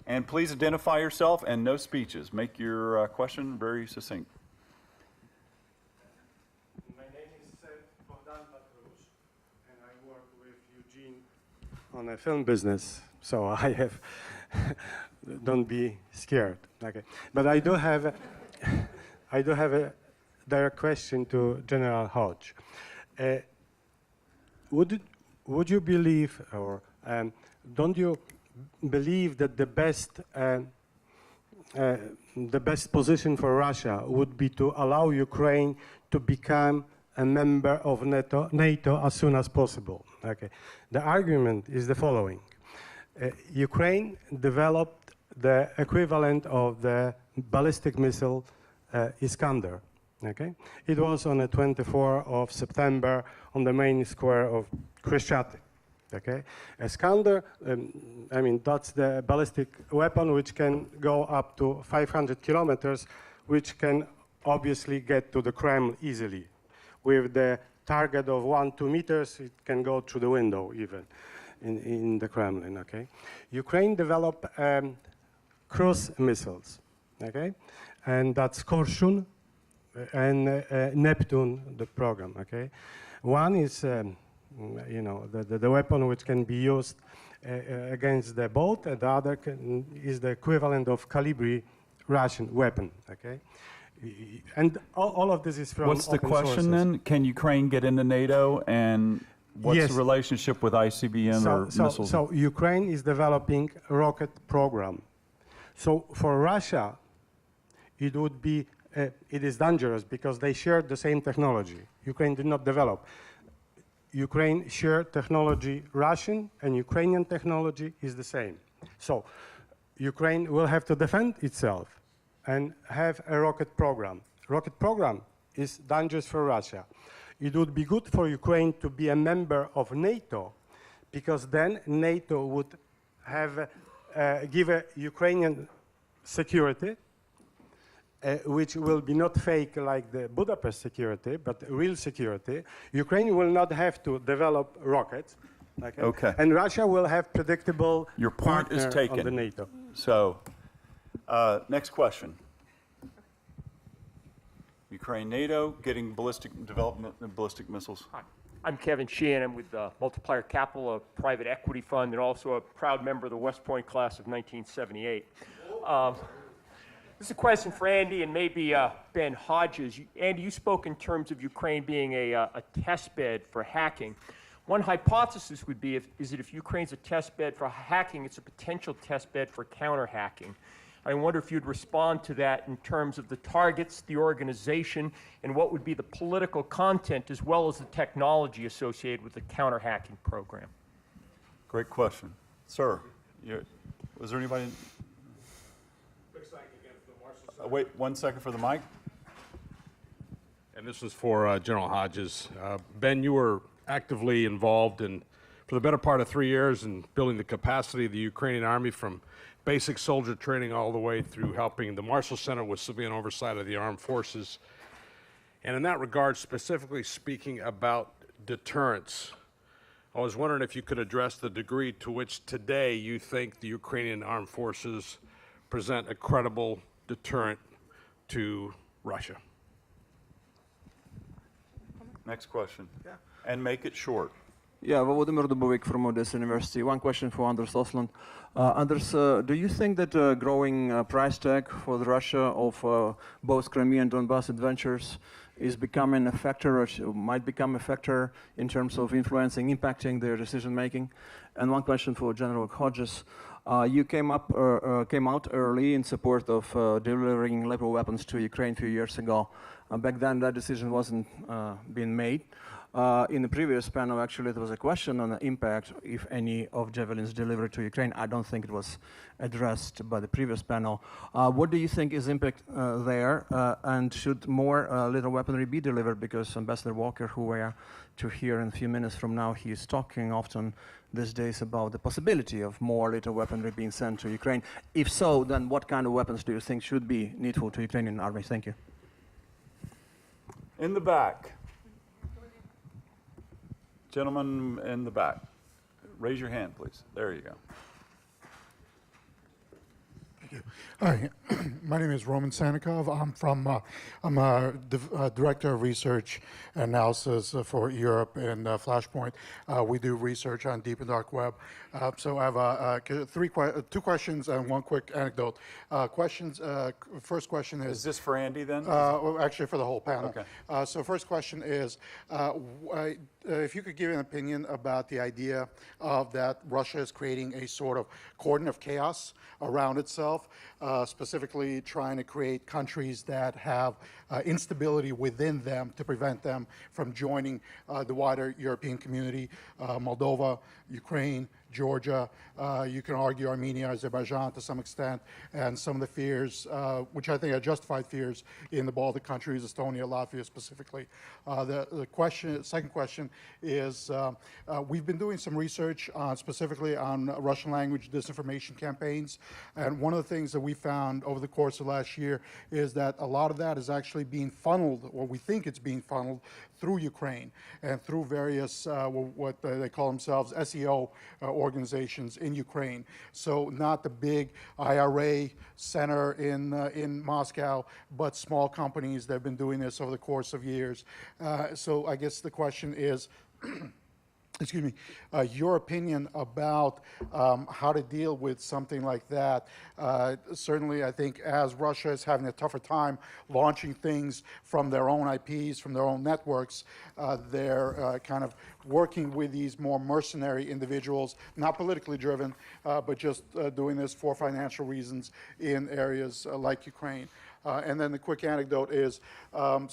And please identify yourself and no speeches. Make your question very succinct. My name is Vadim Rabinovitch, and I work with Eugene on a film business. So I have, don't be scared. Okay, but I do have a direct question to General Hodge. Would you believe, or don't you believe that the best position for Russia would be to allow Ukraine to become a member of NATO as soon as possible? Okay. The argument is the following. Ukraine developed the equivalent of the ballistic missile Iskander. Okay? It was on the 24th of September on the main square of Khrushchev. Okay, Iskander, I mean, that's the ballistic weapon which can go up to 500 kilometers, which can obviously get to the Kremlin easily. With the target of 1-2 meters, it can go through the window even in the Kremlin. Okay, Ukraine developed cruise missiles. Okay, and that's Korshun and Neptune, the program. Okay, one is you know, the weapon which can be used against the boat, and the other is the equivalent of Calibri Russian weapon, okay? And all of this is from What's the question sources. then? Can Ukraine get into NATO, and what's Yes. the relationship with ICBM or missiles? So Ukraine is developing a rocket program. So for Russia, it would be, it is dangerous because they share the same technology. Ukraine did not develop. Ukraine shared technology, Russian and Ukrainian technology is the same. So Ukraine will have to defend itself and have a rocket program. Rocket program is dangerous for Russia. It would be good for Ukraine to be a member of NATO, because then NATO would have give a Ukrainian security, which will be not fake like the Budapest security, but real security. Ukraine will not have to develop rockets. Okay. And Russia will have predictable Your point is partner taken. on the NATO. So, next question. Ukraine, NATO, getting ballistic missiles. Hi, I'm Kevin Sheehan. I'm with Multiplier Capital, a private equity fund, and also a proud member of the West Point class of 1978. This is a question for Andy and maybe Ben Hodges. Andy, you spoke in terms of Ukraine being a test bed for hacking. One hypothesis would be is that if Ukraine's a test bed for hacking, it's a potential test bed for counter-hacking. I wonder if you'd respond to that in terms of the targets, the organization, and what would be the political content as well as the technology associated with the counter-hacking program. Great question. Sir, was there anybody? Wait 1 second for the mic. And this is for General Hodges. Ben, you were actively involved for the better part of 3 years in building the capacity of the Ukrainian army from basic soldier training all the way through helping the Marshall Center with civilian oversight of the armed forces. And in that regard, specifically speaking about deterrence, I was wondering if you could address the degree to which today you think the Ukrainian armed forces present a credible deterrent to Russia. Next question. Yeah. And make it short. Yeah, Volodymyr Dubovik from Odessa University. One question for Anders Åslund. Anders, do you think that growing price tag for the Russia of both Crimea and Donbass adventures is becoming a factor, or might become a factor in terms of influencing, impacting their decision making? And one question for General Hodges. You came out early in support of delivering Leopard weapons to Ukraine a few years ago. Back then, that decision wasn't being made. In the previous panel, actually, there was a question on the impact, if any, of Javelins delivered to Ukraine. I don't think it was addressed by the previous panel. What do you think is impact there? And should more lethal weaponry be delivered? Because Ambassador Walker, who we are to hear in a few minutes from now, he is talking often these days about the possibility of more lethal weaponry being sent to Ukraine. If so, then what kind of weapons do you think should be needful to Ukrainian army? Thank you. In the back. Gentleman in the back. Raise your hand, please. There you go. Thank you. Hi, my name is Roman Sannikov. I'm a director of research and analysis for Europe and Flashpoint. We do research on deep and dark web. So I have two questions and one quick anecdote. First question is this for Andy then? Well, actually for the whole panel. Okay. So first question is, if you could give an opinion about the idea of that Russia is creating a sort of cordon of chaos around itself, specifically trying to create countries that have instability within them to prevent them from joining the wider European community, Moldova, Ukraine, Georgia, you can argue Armenia, Azerbaijan to some extent, and some of the fears, which I think are justified fears, in the Baltic countries, Estonia, Latvia specifically. Second question is, we've been doing some research specifically on Russian language disinformation campaigns, and one of the things that we found over the course of last year is that a lot of that is actually being funneled, or we think it's being funneled, through Ukraine and through various, what they call themselves, SEO organizations in Ukraine. So not the big IRA center in Moscow, but small companies that have been doing this over the course of years. So I guess the question is, excuse me, your opinion about how to deal with something like that. Certainly, I think as Russia is having a tougher time launching things from their own IPs, from their own networks, they're kind of working with these more mercenary individuals, not politically driven, but just doing this for financial reasons in areas like Ukraine. And then the quick anecdote is, about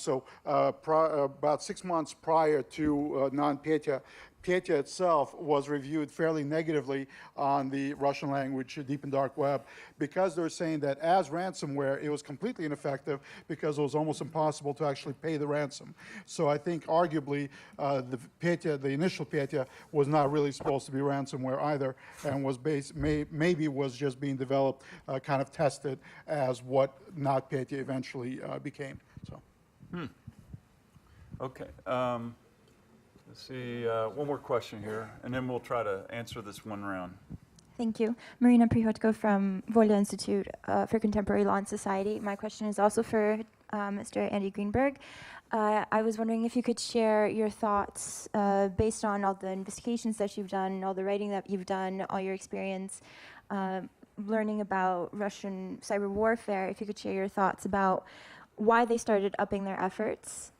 6 months prior to non-Petya, Petya itself was reviewed fairly negatively on the Russian language deep and dark web because they were saying that as ransomware, it was completely ineffective because it was almost impossible to actually pay the ransom. So I think arguably the initial Petya was not really supposed to be ransomware either, and was maybe was just being developed, kind of tested as what not Petya eventually became. So. Okay. Let's see, one more question here, and then we'll try to answer this one round. Thank you. Marina Pryadko from Volya Institute for Contemporary Law and Society. My question is also for Mr. Andy Greenberg. I was wondering if you could share your thoughts based on all the investigations that you've done, all the writing that you've done, all your experience learning about Russian cyber warfare, if you could share your thoughts about why they started upping their efforts,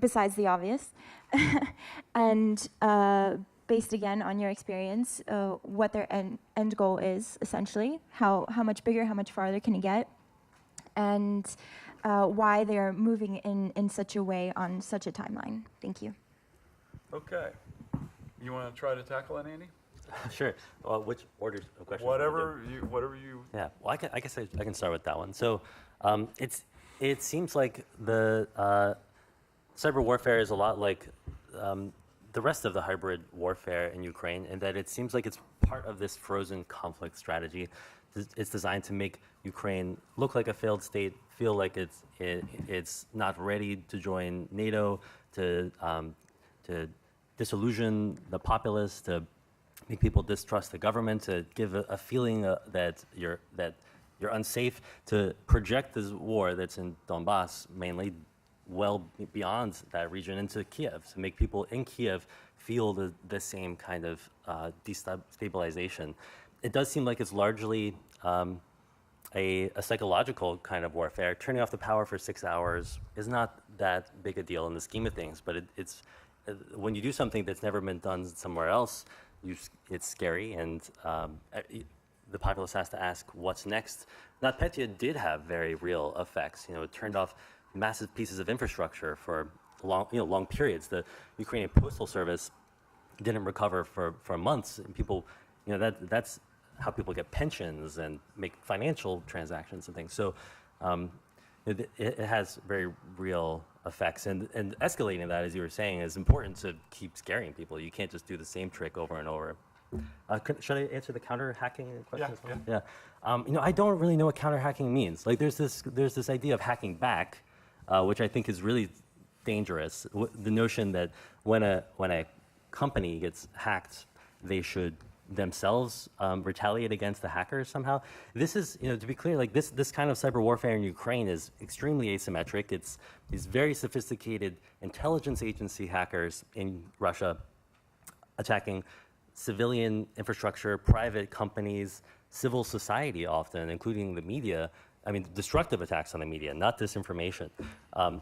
besides the obvious, and based again on your experience, what their end goal is, essentially, how much bigger, how much farther can it get, and why they're moving in such a way on such a timeline. Thank you. Okay. You want to try to tackle it, Andy? Sure. Well, which order of questions? Whatever you. Yeah. Well, I guess I can start with that one. So, it seems like the cyber warfare is a lot like the rest of the hybrid warfare in Ukraine, in that it seems like it's part of this frozen conflict strategy. It's designed to make Ukraine look like a failed state, feel like it's not ready to join NATO, to disillusion the populace, to make people distrust the government, to give a feeling that you're unsafe, to project this war that's in Donbass mainly well beyond that region into Kiev, to make people in Kiev feel the same kind of destabilization. It does seem like it's largely a psychological kind of warfare. Turning off the power for 6 hours is not that big a deal in the scheme of things, but it's when you do something that's never been done somewhere else, it's scary, and the populace has to ask what's next. NotPetya did have very real effects. It turned off massive pieces of infrastructure for long periods. The Ukrainian Postal Service didn't recover for months, and people, that's how people get pensions and make financial transactions and things. So it has very real effects, and escalating that, as you were saying, is important to keep scaring people. You can't just do the same trick over and over. Should I answer the counter-hacking question as well? Yeah. I don't really know what counter-hacking means. Like, there's this idea of hacking back, which I think is really dangerous. The notion that when a company gets hacked, they should themselves retaliate against the hackers somehow. This is, to be clear, like this kind of cyber warfare in Ukraine is extremely asymmetric. It's these very sophisticated intelligence agency hackers in Russia attacking civilian infrastructure, private companies, civil society often, including the media. I mean, destructive attacks on the media, not disinformation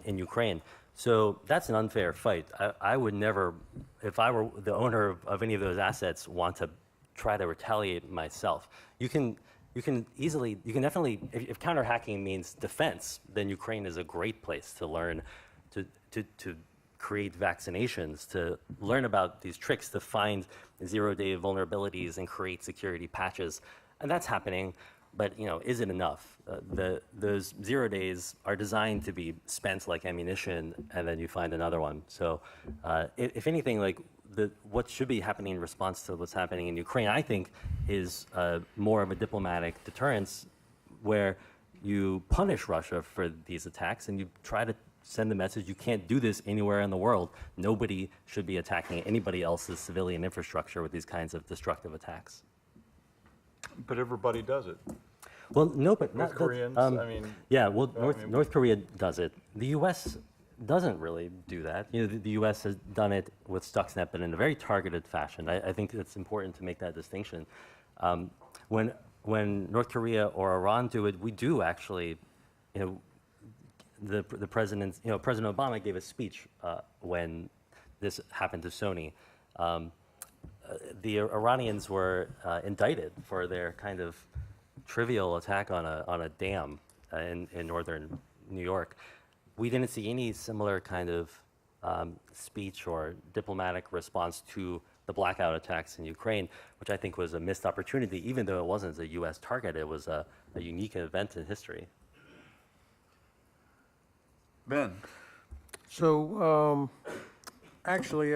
in Ukraine. So that's an unfair fight. I would never, if I were the owner of any of those assets, want to try to retaliate myself. You can definitely, if counter-hacking means defense, then Ukraine is a great place to learn to create vaccinations, to learn about these tricks, to find zero-day vulnerabilities and create security patches. And that's happening, but is it enough? Those 0 days are designed to be spent like ammunition, and then you find another one. So if anything, like what should be happening in response to what's happening in Ukraine, I think, is more of a diplomatic deterrence where you punish Russia for these attacks and you try to send the message you can't do this anywhere in the world. Nobody should be attacking anybody else's civilian infrastructure with these kinds of destructive attacks. But everybody does it. Well, no, but North Koreans, yeah, well, North Korea does it. The U.S. doesn't really do that. The U.S. has done it with Stuxnet, but in a very targeted fashion. I think it's important to make that distinction. When North Korea or Iran do it, we do actually, the president, President Obama gave a speech when this happened to Sony. The Iranians were indicted for their kind of trivial attack on a dam in northern New York. We didn't see any similar kind of speech or diplomatic response to the blackout attacks in Ukraine, which I think was a missed opportunity. Even though it wasn't a U.S. target, it was a unique event in history. Ben. So, actually,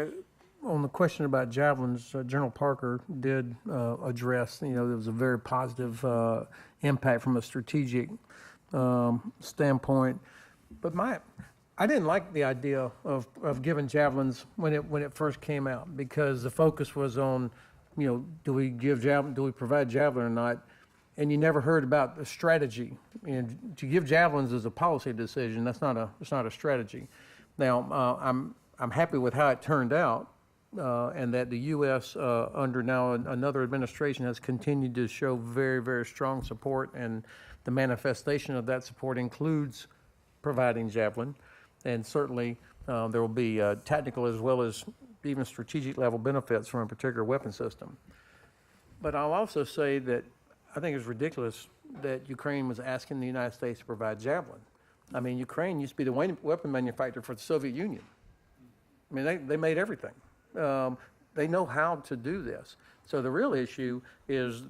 on the question about javelins, General Parker did address, there was a very positive impact from a strategic standpoint. But I didn't like the idea of giving javelins when it first came out, because the focus was on, do we provide javelin or not? And you never heard about the strategy. And to give javelins is a policy decision. It's not a strategy. Now, I'm happy with how it turned out, and that the U.S. Under now another administration has continued to show very, very strong support, and the manifestation of that support includes providing javelin, and certainly there will be tactical as well as even strategic level benefits from a particular weapon system. But I'll also say that I think it's ridiculous that Ukraine was asking the United States to provide javelin. I mean, Ukraine used to be the weapon manufacturer for the Soviet Union. I mean, they made everything. They know how to do this. So the real issue is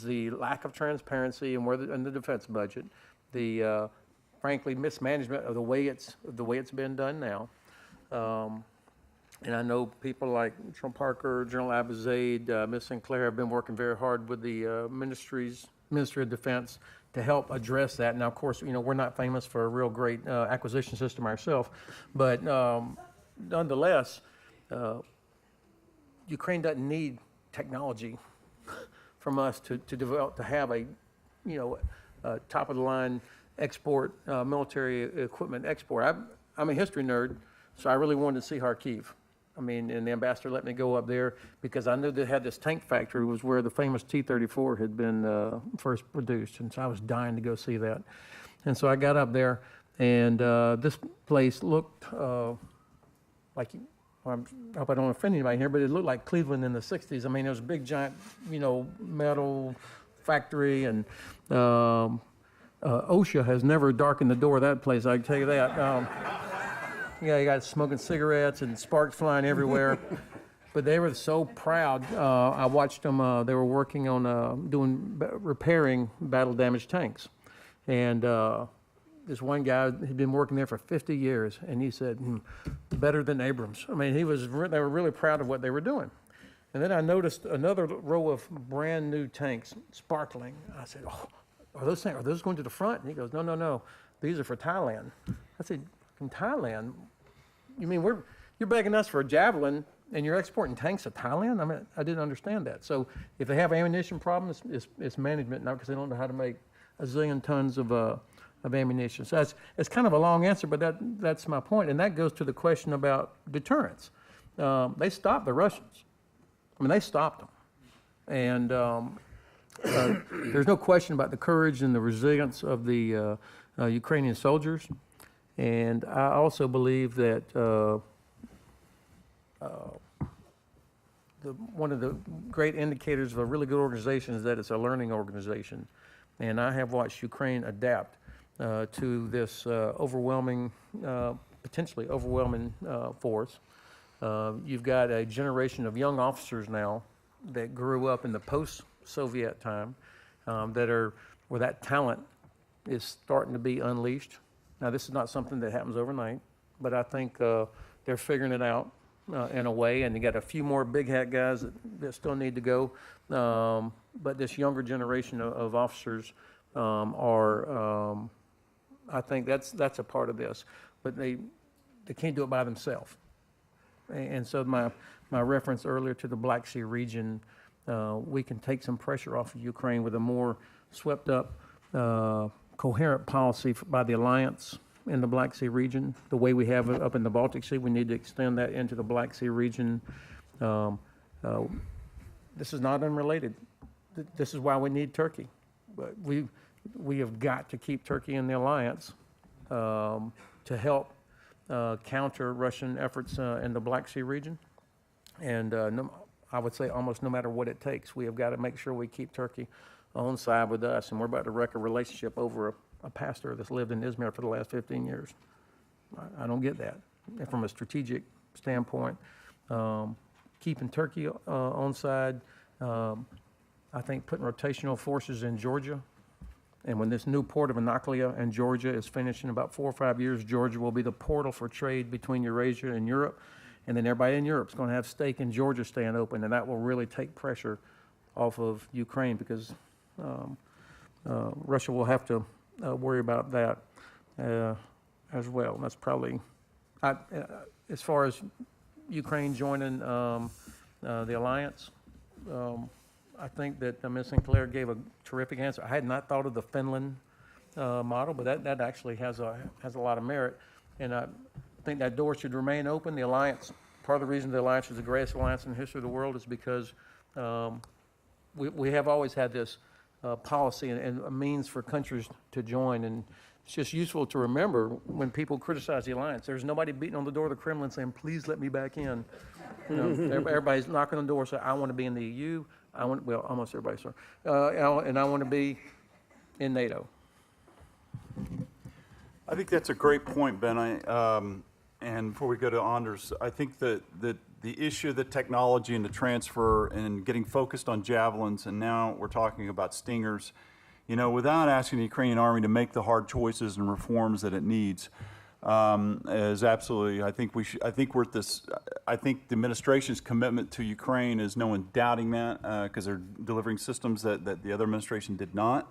the lack of transparency in the defense budget, the frankly mismanagement of the way it's been done now. And I know people like General Parker, General Abizaid, Ms. Sinclair have been working very hard with the Ministry of Defense to help address that. Now, of course, we're not famous for a real great acquisition system ourselves, but nonetheless, Ukraine doesn't need technology from us to develop, to have a top of the line export, military equipment export. I'm a history nerd, so I really wanted to see Kharkiv. I mean, and the ambassador let me go up there because I knew they had this tank factory, was where the famous T-34 had been first produced, and so I was dying to go see that. And so I got up there, and this place looked like, I hope I don't offend anybody here, but it looked like Cleveland in the 60s. I mean, it was a big, giant, metal factory, and OSHA has never darkened the door of that place, I can tell you that. Yeah, you got smoking cigarettes and sparks flying everywhere. But they were so proud. I watched them. They were working on repairing battle-damaged tanks, and this one guy had been working there for 50 years, and he said, "Better than Abrams." I mean, they were really proud of what they were doing. And then I noticed another row of brand new tanks sparkling. I said, "Oh, are those going to the front?" And he goes, "No. These are for Thailand." I said, "In Thailand? You mean you're begging us for a Javelin and you're exporting tanks to Thailand?" I mean, I didn't understand that. So if they have ammunition problems, it's management, not because they don't know how to make a zillion tons of ammunition. So it's kind of a long answer, but that's my point. And that goes to the question about deterrence. They stopped the Russians. I mean, they stopped them. And there's no question about the courage and the resilience of the Ukrainian soldiers. And I also believe that one of the great indicators of a really good organization is that it's a learning organization. And I have watched Ukraine adapt to this potentially overwhelming force. You've got a generation of young officers now that grew up in the post-Soviet time where that talent is starting to be unleashed. Now, this is not something that happens overnight, but I think they're figuring it out in a way, and you got a few more big hat guys that still need to go. But this younger generation of officers I think that's a part of this. But they can't do it by themselves. And so my reference earlier to the Black Sea region, we can take some pressure off of Ukraine with a more swept up, coherent policy by the alliance in the Black Sea region. The way we have it up in the Baltic Sea, we need to extend that into the Black Sea region. This is not unrelated. This is why we need Turkey. But we have got to keep Turkey in the alliance to help counter Russian efforts in the Black Sea region. And I would say almost no matter what it takes, we have got to make sure we keep Turkey on side with us. And we're about to wreck a relationship over a pastor that's lived in Izmir for the last 15 years. I don't get that. And from a strategic standpoint, keeping Turkey on side, I think putting rotational forces in Georgia. And when this new port of Anaklia in Georgia is finished in about 4 or 5 years, Georgia will be the portal for trade between Eurasia and Europe. And then everybody in Europe is going to have stake in Georgia staying open, and that will really take pressure off of Ukraine because Russia will have to worry about that as well. And that's probably, as far as Ukraine joining the alliance, I think that Ms. Sinclair gave a terrific answer. I had not thought of the Finland model, but that actually has a lot of merit, and I think that door should remain open. The alliance, part of the reason the alliance is the greatest alliance in the history of the world is because we have always had this policy and a means for countries to join, and it's just useful to remember when people criticize the alliance. There's nobody beating on the door of the Kremlin saying, "Please let me back in." You know, everybody's knocking on the door saying, "I want to be in the EU. Almost everybody, sorry. And I want to be in NATO." I think that's a great point, Ben. And before we go to Anders, I think that the issue of the technology and the transfer and getting focused on Javelins, and now we're talking about Stingers, without asking the Ukrainian Army to make the hard choices and reforms that it needs, is absolutely. I think we're at this. I think the administration's commitment to Ukraine is no one doubting that because they're delivering systems that the other administration did not.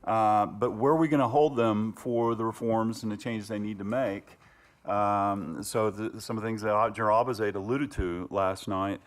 But where are we going to hold them for the reforms and the changes they need to make? Some of the things that General Abizaid alluded to last night,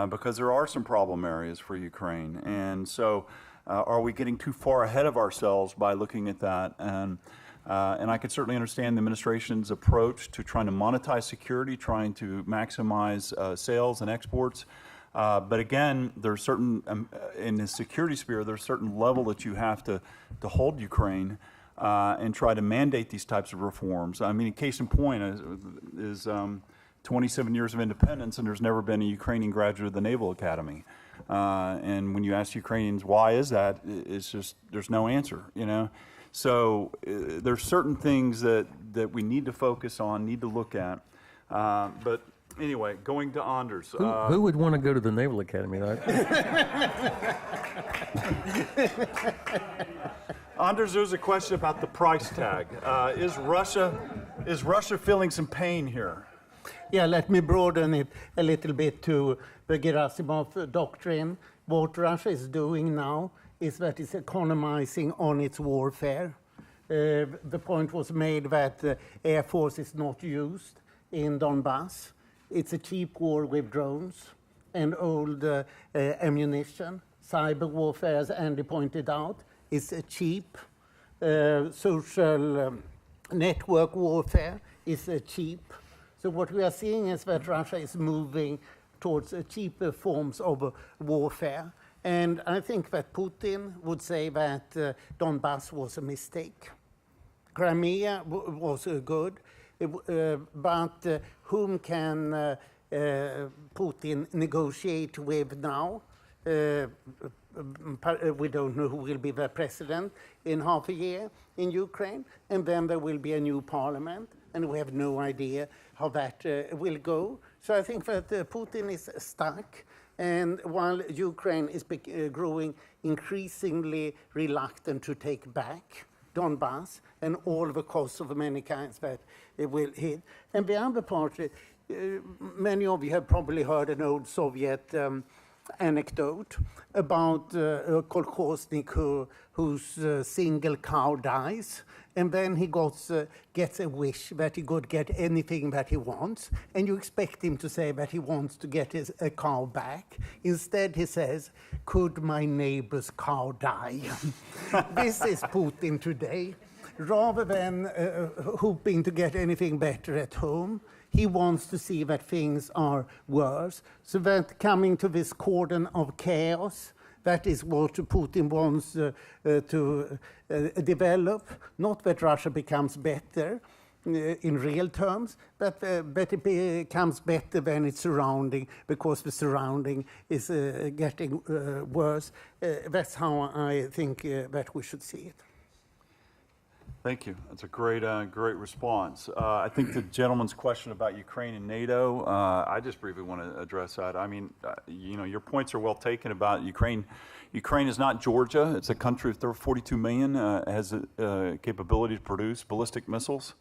because there are some problem areas for Ukraine, and so are we getting too far ahead of ourselves by looking at that? And I could certainly understand the administration's approach to trying to monetize security, trying to maximize sales and exports. But again, there's certain, in the security sphere, there's a certain level that you have to hold Ukraine and try to mandate these types of reforms. I mean, case in point is 27 years of independence, and there's never been a Ukrainian graduate of the Naval Academy. And when you ask Ukrainians, why is that? It's just, there's no answer, So there's certain things that we need to focus on, need to look at. But anyway, going to Anders. Who would want to go to the Naval Academy? Anders, there's a question about the price tag. Is Russia feeling some pain here? Yeah, let me broaden it a little bit to the Gerasimov doctrine. What Russia is doing now is that it's economizing on its warfare. The point was made that the Air Force is not used in Donbass. It's a cheap war with drones and old ammunition. Cyber warfare, as Andy pointed out, is cheap. Social network warfare is cheap. So what we are seeing is that Russia is moving towards cheaper forms of warfare. And I think that Putin would say that Donbass was a mistake. Crimea was good, but whom can Putin negotiate with now? We don't know who will be the president in half a year in Ukraine, and then there will be a new parliament, and we have no idea how that will go. So I think that Putin is stuck, and while Ukraine is growing increasingly reluctant to take back Donbass and all the costs of many kinds that it will hit. And the other part, many of you have probably heard an old Soviet anecdote about a kolkhoznik whose single cow dies, and then he gets a wish that he could get anything that he wants, and you expect him to say that he wants to get a cow back. Instead, he says, "Could my neighbor's cow die?" This is Putin today. Rather than hoping to get anything better at home, he wants to see that things are worse. So that coming to this cordon of chaos, that is what Putin wants to develop. Not that Russia becomes better in real terms, but it becomes better than its surrounding, because the surrounding is getting worse. That's how I think that we should see it. Thank you. That's a great response. I think the gentleman's question about Ukraine and NATO, I just briefly want to address that. I mean, your points are well taken about Ukraine. Ukraine is not Georgia. It's a country of 42 million, has a capability to produce ballistic missiles.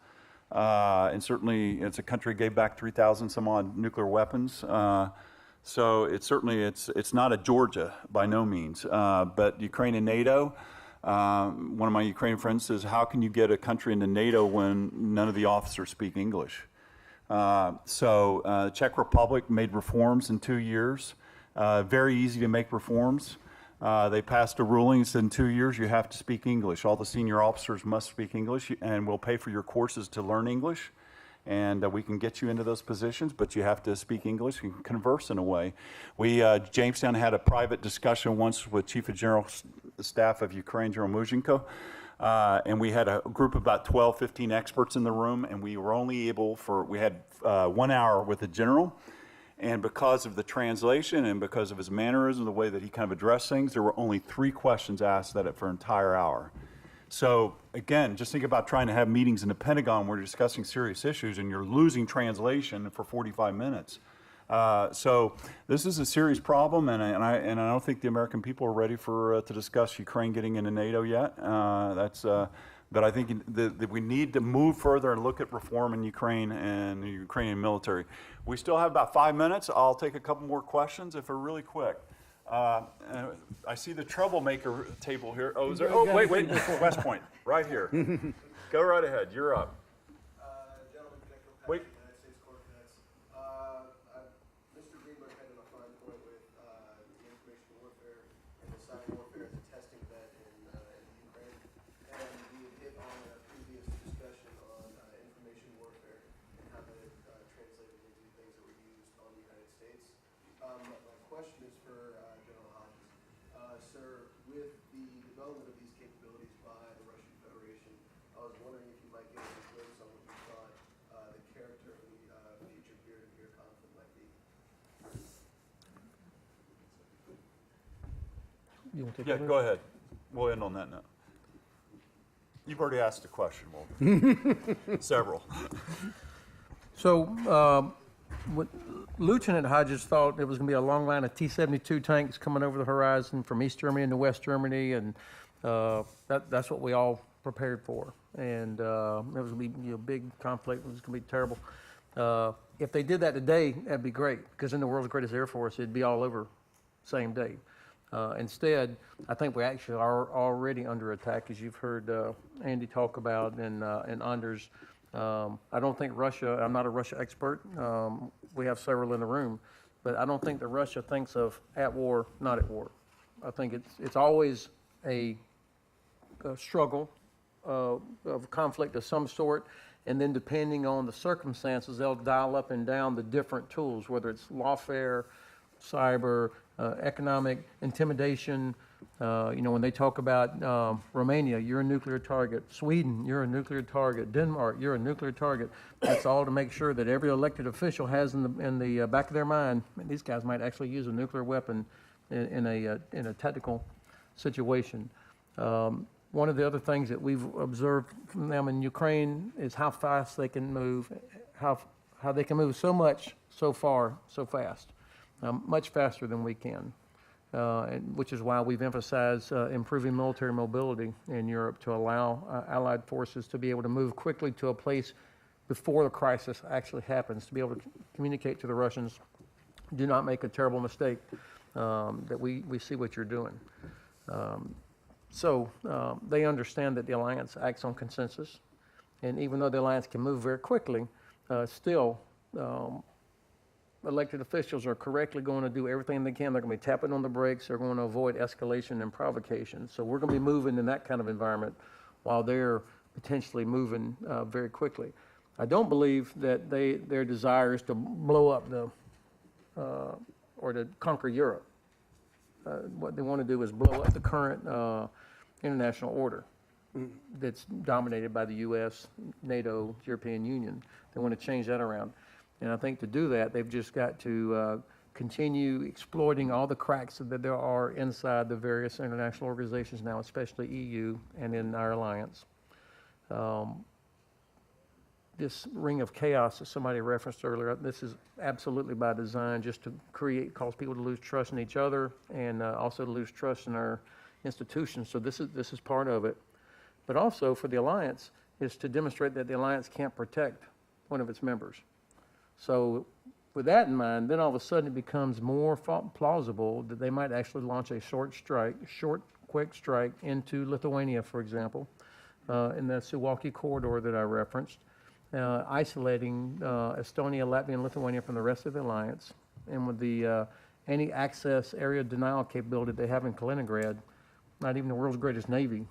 And certainly it's a country that gave back 3,000 some odd nuclear weapons. So it's not a Georgia by no means. But Ukraine and NATO, one of my Ukrainian friends says, how can you get a country into NATO when none of the officers speak English? So Czech Republic made reforms in 2 years. Very easy to make reforms. They passed a ruling that said in 2 years you have to speak English. All the senior officers must speak English, and we'll pay for your courses to learn English. And we can get you into those positions, but you have to speak English and converse in a way. Jamestown had a private discussion once with Chief of General Staff of Ukraine, General Muzhenko, and we had a group of about 12, 15 experts in the room, and we were only we had 1 hour with the general, and because of the translation and because of his mannerism, the way that he kind of addressed things, there were only 3 questions asked for an entire hour. So again, just think about trying to have meetings in the Pentagon where you're discussing serious issues and you're losing translation for 45 minutes. So this is a serious problem, and I don't think the American people are ready to discuss Ukraine getting into NATO yet. But I think that we need to move further and look at reform in Ukraine and the Ukrainian military. We still have about 5 minutes. I'll take a couple more questions if they're really quick. I see the troublemaker table here. Oh, wait, West Point, right here. Go right ahead. You're up. Wait. Mr. Greenberg had a fine point with the information warfare and the cyber warfare as a testing bed in Ukraine. And we had hit on a previous discussion on information warfare and how that translated into things that were used on the United States. My question is for General Hodges. Sir, with the development of these capabilities by the Russian Federation, I was wondering if you might give us a glimpse on what you thought the character of the future peer-to-peer conflict might be. You want to take Yeah, that? go ahead. We'll end on that note. You've already asked a question, Walter. Several. So, Lieutenant Hodges thought there was going to be a long line of T-72 tanks coming over the horizon from East Germany into West Germany, and that's what we all prepared for. And it was going to be a big conflict. It was going to be terrible. If they did that today, that'd be great, because in the world's greatest Air Force, it'd be all over same day. Instead, I think we actually are already under attack, as you've heard Andy talk about, and Anders. I don't think Russia, I'm not a Russia expert, we have several in the room, but I don't think that Russia thinks of at war, not at war. I think it's always a struggle of conflict of some sort, and then depending on the circumstances, they'll dial up and down the different tools, whether it's lawfare, cyber, economic intimidation. When they talk about Romania, you're a nuclear target. Sweden, you're a nuclear target. Denmark, you're a nuclear target. That's all to make sure that every elected official has in the back of their mind, these guys might actually use a nuclear weapon in a tactical situation. One of the other things that we've observed from them in Ukraine is how fast they can move, how they can move so much, so far, so fast, much faster than we can. Which is why we've emphasized improving military mobility in Europe to allow Allied forces to be able to move quickly to a place before the crisis actually happens, to be able to communicate to the Russians, do not make a terrible mistake, that we see what you're doing. So they understand that the alliance acts on consensus, and even though the alliance can move very quickly, still elected officials are correctly going to do everything they can. They're going to be tapping on the brakes. They're going to avoid escalation and provocation. So we're going to be moving in that kind of environment while they're potentially moving very quickly. I don't believe that their desire is to blow up or to conquer Europe. What they want to do is blow up the current international order that's dominated by the U.S., NATO, European Union. They want to change that around. And I think to do that, they've just got to continue exploiting all the cracks that there are inside the various international organizations now, especially EU and in our alliance. This ring of chaos that somebody referenced earlier, this is absolutely by design, just to cause people to lose trust in each other and also to lose trust in our institutions. So this is part of it. But also for the alliance is to demonstrate that the alliance can't protect one of its members. So with that in mind, then all of a sudden it becomes more plausible that they might actually launch a quick strike into Lithuania, for example, in the Suwalki corridor that I referenced, isolating Estonia, Latvia, and Lithuania from the rest of the alliance. And with the anti-access area denial capability they have in Kaliningrad, not even the world's greatest Navy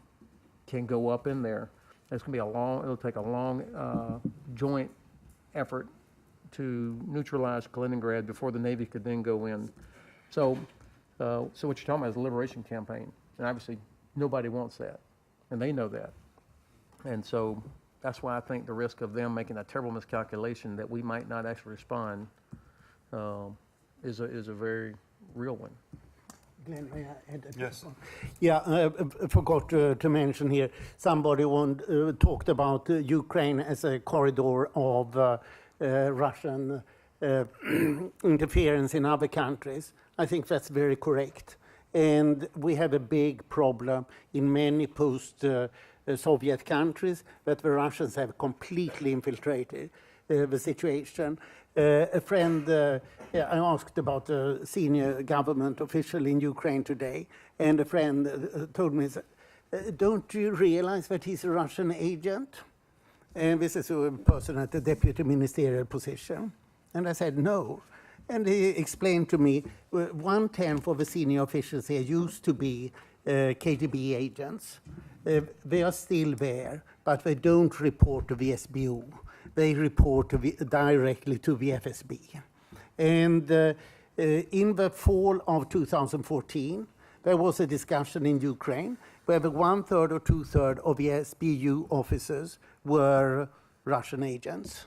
can go up in there. It's going to be it'll take a long joint effort to neutralize Kaliningrad before the Navy could then go in. So what you're talking about is a liberation campaign. And obviously, nobody wants that. And they know that. And so that's why I think the risk of them making a terrible miscalculation that we might not actually respond is a very real one. Glen, may I add? Yes. Yeah, I forgot to mention here, somebody talked about Ukraine as a corridor of Russian interference in other countries. I think that's very correct. And we have a big problem in many post-Soviet countries that the Russians have completely infiltrated the situation. A friend, I asked about a senior government official in Ukraine today, and a friend told me, don't you realize that he's a Russian agent? And this is a person at the deputy ministerial position. And I said, no. And he explained to me, 1/10 of the senior officials here used to be KGB agents. They are still there, but they don't report to the SBU. They report directly to the FSB. And in the fall of 2014, there was a discussion in Ukraine where the 1/3 or 2/3 of the SBU officers were Russian agents.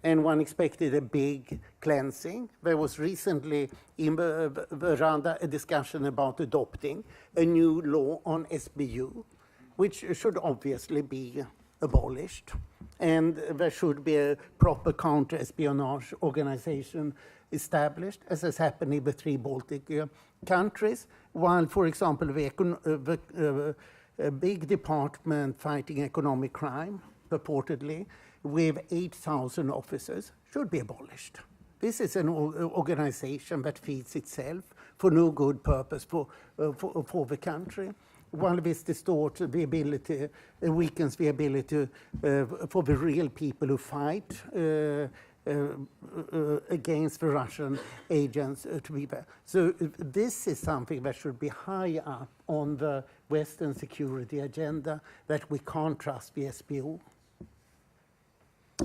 And one expected a big cleansing. There was recently in the Rada a discussion about adopting a new law on SBU, which should obviously be abolished. And there should be a proper counter-espionage organization established, as has happened in the 3 Baltic countries, while, for example, the big department fighting economic crime, purportedly, with 8,000 officers, should be abolished. This is an organization that feeds itself for no good purpose for the country, while this distorts the ability, weakens the ability for the real people who fight against the Russian agents to be there. So this is something that should be high up on the Western security agenda, that we can't trust the SBU.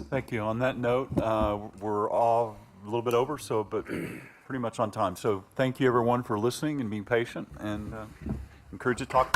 Thank you. On that note, we're all a little bit over, but pretty much on time. So thank you, everyone, for listening and being patient, and encourage you to talk.